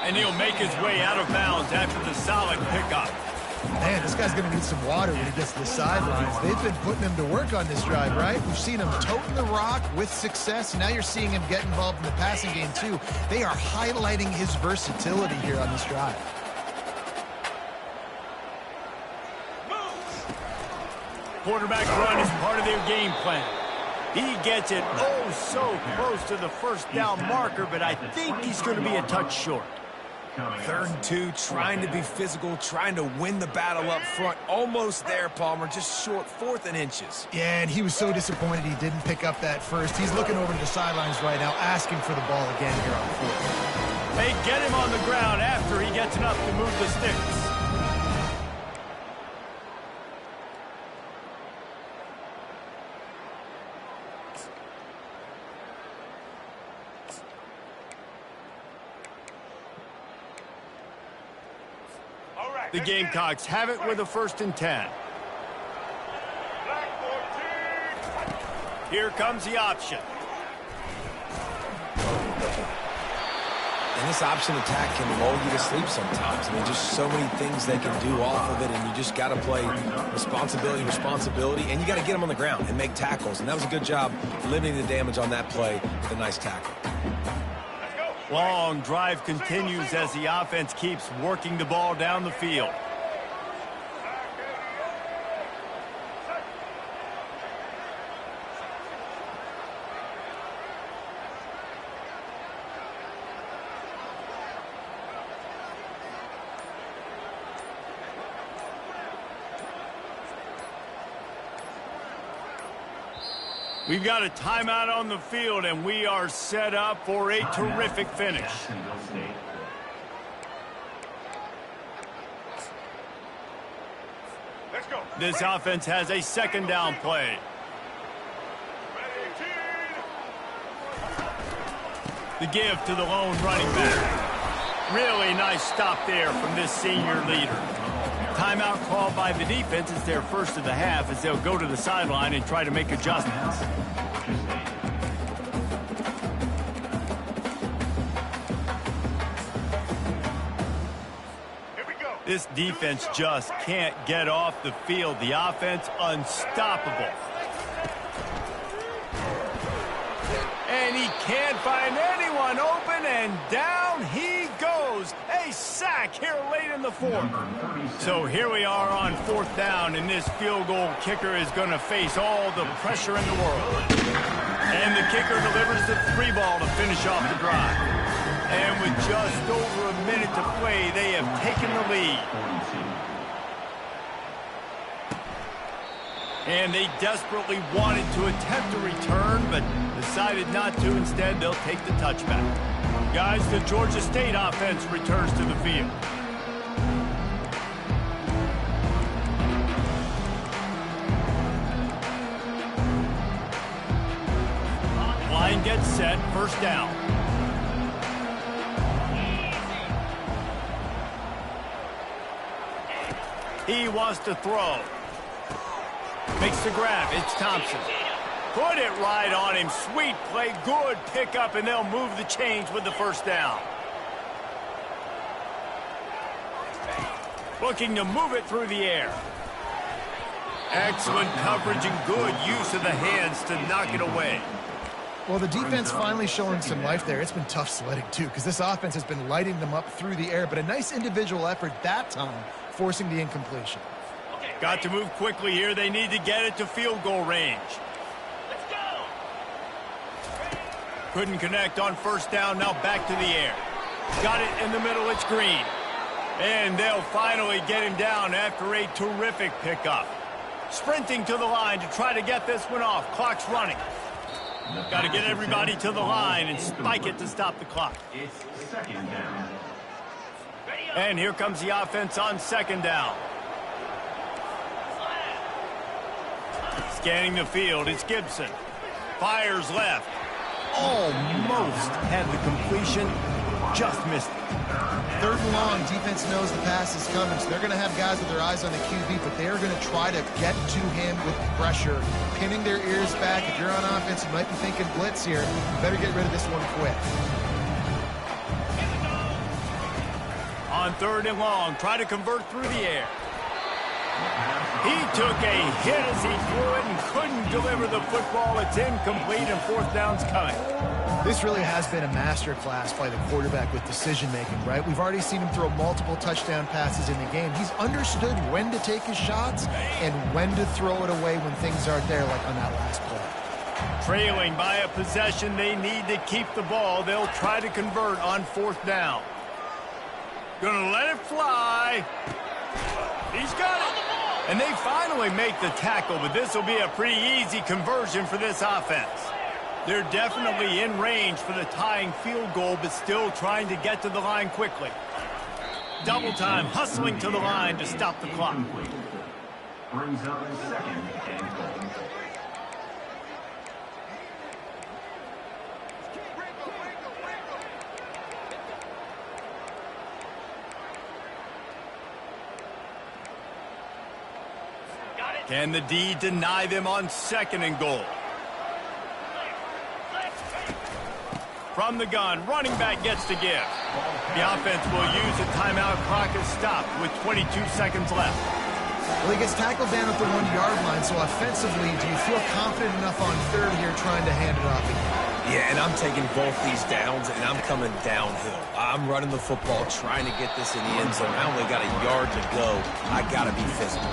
And he'll make his way out of bounds after the solid pickup. Man, this guy's going to need some water when he gets to the sidelines. They've been putting him to work on this drive, right? We've seen him toting the rock with success. Now you're seeing him get involved in the passing game, too. They are highlighting his versatility here on this drive. Quarterback run is part of their game plan. He gets it oh so close to the first down marker, but I think he's going to be a touch short. 3rd and 2, trying to be physical, trying to win the battle up front. Almost there, Palmer, just short, 4th and inches. Yeah, and he was so disappointed he didn't pick up that first. He's looking over to the sidelines right now, asking for the ball again here on 4th. They get him on the ground after he gets enough to move the sticks. The Gamecocks have it with a 1st and 10. Here comes the option. And this option attack can lull you to sleep sometimes. I mean, just so many things they can do off of it, and you just got to play responsibility, and you got to get them on the ground and make tackles. And that was a good job limiting the damage on that play with a nice tackle. Long drive continues as the offense keeps working the ball down the field. We've got a timeout on the field, and we are set up for a terrific finish. This offense has a 2nd down play. The give to the lone running back. Really nice stop there from this senior leader. Timeout called by the defense. It's their first of the half as they'll go to the sideline and try to make adjustments. This defense just can't get off the field. The offense unstoppable. And he can't find anyone open, and down he goes. A sack here late in the fourth. So here we are on fourth down, and this field goal kicker is going to face all the pressure in the world. And the kicker delivers the 3-ball to finish off the drive. And with just over a minute to play, they have taken the lead. And they desperately wanted to attempt a return, but decided not to. Instead, they'll take the touchback. Guys, the Georgia State offense returns to the field. Line gets set, first down. He wants to throw. Makes the grab. It's Thompson. Put it right on him. Sweet play. Good pickup, and they'll move the chains with the first down. Looking to move it through the air. Excellent coverage and good use of the hands to knock it away. Well, the defense finally showing some life there. It's been tough sledding, too, because this offense has been lighting them up through the air, but a nice individual effort that time, forcing the incompletion. Got to move quickly here. They need to get it to field goal range. Let's go. Couldn't connect on first down. Now back to the air. Got it in the middle. It's Green. And they'll finally get him down after a terrific pickup. Sprinting to the line to try to get this one off. Clock's running. Got to get everybody to the line and spike it to stop the clock. It's second down. And here comes the offense on second down. Scanning the field, it's Gibson. Fires left. Almost had the completion. Just missed it. Third and long, defense knows the pass is coming, so they're going to have guys with their eyes on the QB, but they are going to try to get to him with pressure, pinning their ears back. If you're on offense, you might be thinking blitz here. You better get rid of this one quick. On third and long, try to convert through the air. He took a hit as he threw it and couldn't deliver the football. It's incomplete, and fourth down's coming. This really has been a master class by the quarterback with decision-making, right? We've already seen him throw multiple touchdown passes in the game. He's understood when to take his shots and when to throw it away when things aren't there, like on that last play. Trailing by a possession, they need to keep the ball. They'll try to convert on fourth down. Gonna let it fly. He's got it. And they finally make the tackle, but this will be a pretty easy conversion for this offense. They're definitely in range for the tying field goal, but still trying to get to the line quickly. Double time, hustling to the line to stop the clock. Brings up second and goal. Can the D deny them on second and goal? From the gun, running back gets to give. The offense will use a timeout. Clock is stopped with 22 seconds left. Well, he gets tackled down at the 1-yard line, so offensively, do you feel confident enough on third here trying to hand it off again? Yeah, and I'm taking both these downs, and I'm coming downhill. I'm running the football, trying to get this in the end zone. I only got a yard to go. I got to be physical.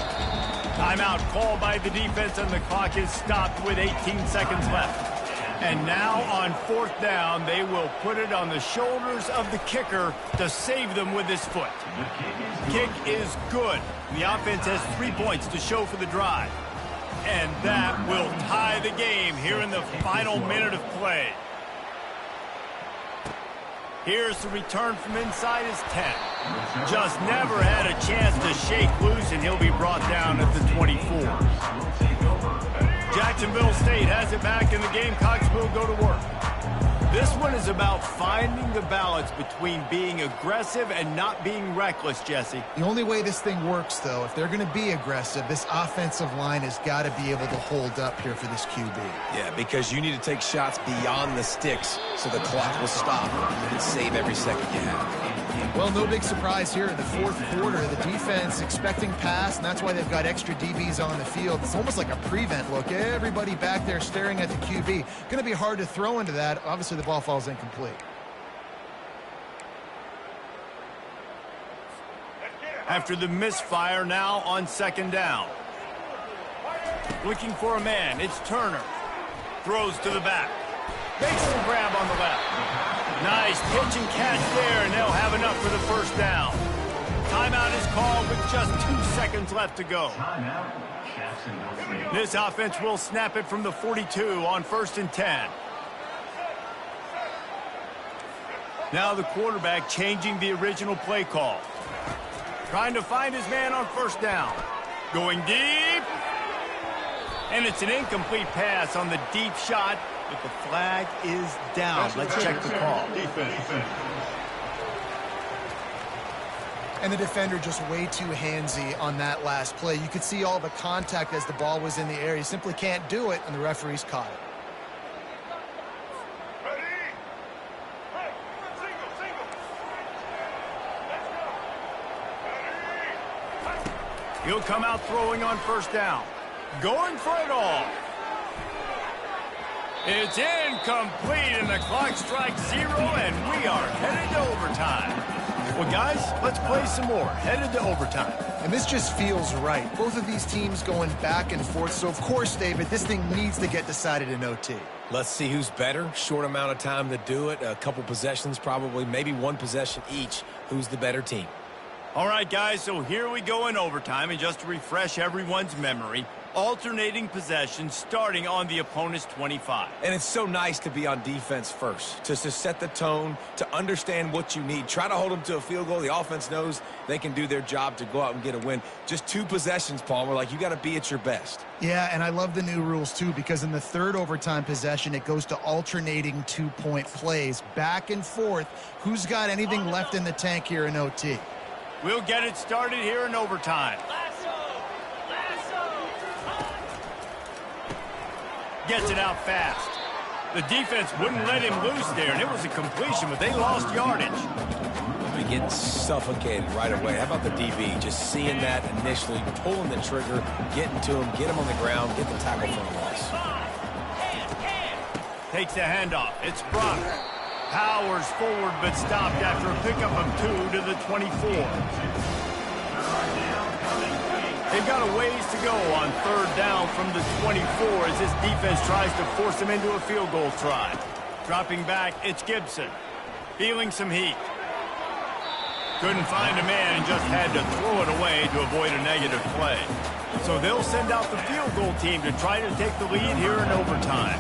Timeout called by the defense, and the clock is stopped with 18 seconds left. And now on fourth down, they will put it on the shoulders of the kicker to save them with his foot. Kick is good. The offense has 3 points to show for the drive. And that will tie the game here in the final minute of play. Here's the return from inside his 10. Just never had a chance to shake loose, and he'll be brought down at the 24. Jacksonville State has it back, and the Gamecocks will go to work. This one is about finding the balance between being aggressive and not being reckless, Jesse. The only way this thing works, though, if they're going to be aggressive, this offensive line has got to be able to hold up here for this QB. Yeah, because you need to take shots beyond the sticks so the clock will stop and save every second you have. Well, no big surprise here in the fourth quarter. The defense expecting pass, and that's why they've got extra DBs on the field. It's almost like a prevent look. Everybody back there staring at the QB. Going to be hard to throw into that. Obviously, the ball falls incomplete. After the misfire, now on second down. Looking for a man, it's Turner. Throws to the back. Makes the grab on the left. Nice pitch and catch there, and they'll have enough for the first down. Timeout is called with just 2 seconds left to go. This offense will snap it from the 42 on 1st and 10. Now the quarterback changing the original play call. Trying to find his man on first down. Going deep. And it's an incomplete pass on the deep shot, but the flag is down. Let's check the call. Defense. And the defender just way too handsy on that last play. You could see all the contact as the ball was in the air. He simply can't do it, and the referees caught it. He'll come out throwing on first down. Going for it all. It's incomplete, and the clock strikes 0, and we are headed to overtime. Well, guys, let's play some more. Headed to overtime. And this just feels right. Both of these teams going back and forth. So, of course, David, this thing needs to get decided in OT. Let's see who's better. Short amount of time to do it. A couple possessions probably, maybe one possession each. Who's the better team? All right, guys, so here we go in overtime. And just to refresh everyone's memory, alternating possessions starting on the opponent's 25. And it's so nice to be on defense first, to set the tone, to understand what you need. Try to hold them to a field goal. The offense knows they can do their job to go out and get a win. Just 2 possessions, Palmer. Like, you got to be at your best. Yeah, and I love the new rules, too, because in the third overtime possession, it goes to alternating 2-point plays. Back and forth. Who's got anything left in the tank here in OT? We'll get it started here in overtime. Gets it out fast. The defense wouldn't let him loose there, and it was a completion, but they lost yardage. Be getting suffocated right away. How about the DB? Just seeing that initially, pulling the trigger, getting to him, get him on the ground, get the tackle for a loss. Takes the handoff. It's Brock. Powers forward, but stopped after a pickup of 2 to the 24. They've got a ways to go on third down from the 24 as this defense tries to force them into a field goal try. Dropping back, it's Gibson. Feeling some heat. Couldn't find a man and just had to throw it away to avoid a negative play. So they'll send out the field goal team to try to take the lead here in overtime.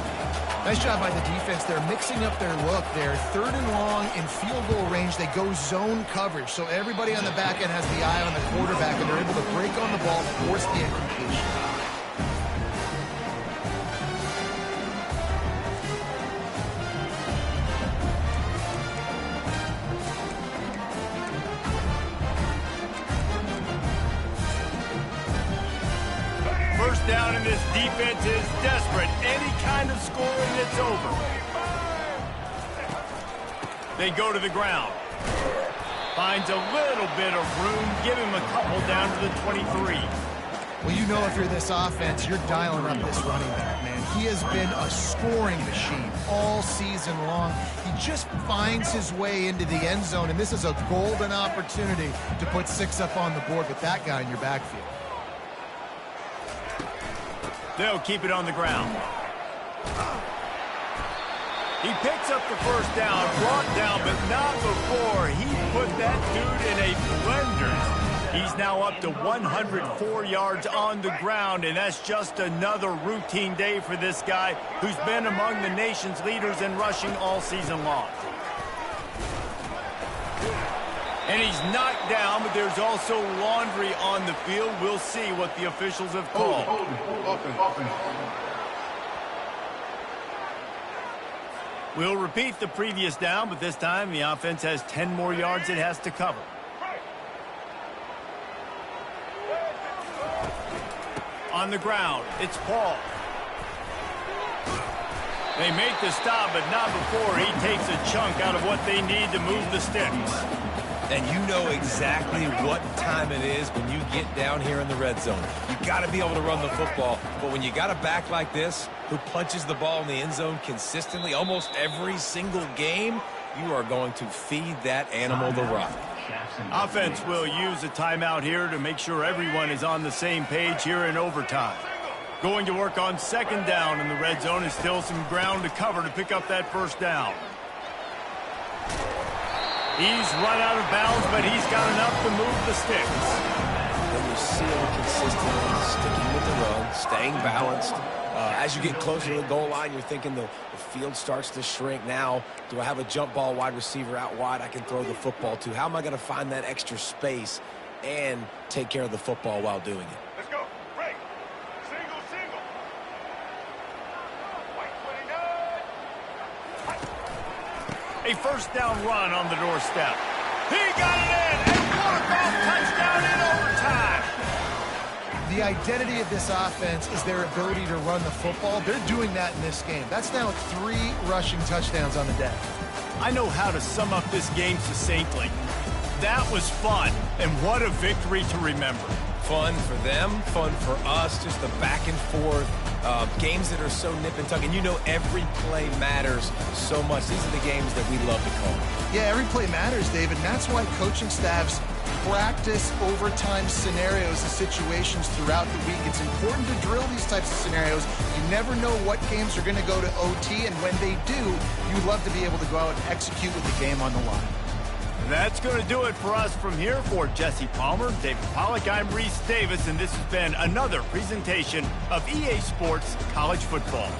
Nice job by the defense. They're mixing up their look there. 3rd and long in field goal range. They go zone coverage. So everybody on the back end has the eye on the quarterback, and they're able to break on the ball, force the incompletion. First down, and this defense is desperate. Any kind of scoring, it's over. They go to the ground. Finds a little bit of room. Give him a couple down to the 23. Well, you know if you're this offense, you're dialing up this running back, man. He has been a scoring machine all season long. He just finds his way into the end zone, and this is a golden opportunity to put 6 up on the board with that guy in your backfield. They'll keep it on the ground. He picks up the first down, brought down, but not before he put that dude in a blender. He's now up to 104 yards on the ground, and that's just another routine day for this guy who's been among the nation's leaders in rushing all season long. And he's knocked down, but there's also laundry on the field. We'll see what the officials have called. Offense. We'll repeat the previous down, but this time the offense has 10 more yards it has to cover. On the ground, it's Paul. They make the stop, but not before he takes a chunk out of what they need to move the sticks. And you know exactly what time it is when you get down here in the red zone. You got to be able to run the football. But when you got a back like this who punches the ball in the end zone consistently almost every single game, you are going to feed that animal the rock. Offense will use a timeout here to make sure everyone is on the same page here in overtime. Going to work on second down in the red zone is still some ground to cover to pick up that first down. He's run out of bounds, but he's got enough to move the sticks. Then you see him consistently sticking with the run, staying balanced. As you get closer to the goal line, you're thinking the field starts to shrink. Now, do I have a jump ball wide receiver out wide I can throw the football to? How am I going to find that extra space and take care of the football while doing it? Let's go. Break. Single. White 29. A first down run on the doorstep. He got it in, and walk-off touchdown in overtime. The identity of this offense is their ability to run the football. They're doing that in this game. That's now 3 rushing touchdowns on the day. I know how to sum up this game succinctly. That was fun, and what a victory to remember. Fun for them, fun for us, just the back and forth, games that are so nip and tuck. And you know every play matters so much. These are the games that we love to call. Yeah, every play matters, David, and that's why coaching staffs practice overtime scenarios and situations throughout the week. It's important to drill these types of scenarios. You never know what games are going to go to OT, and when they do, you love to be able to go out and execute with the game on the line. That's going to do it for us from here. For Jesse Palmer, David Pollack, I'm Reese Davis, and this has been another presentation of EA Sports College Football.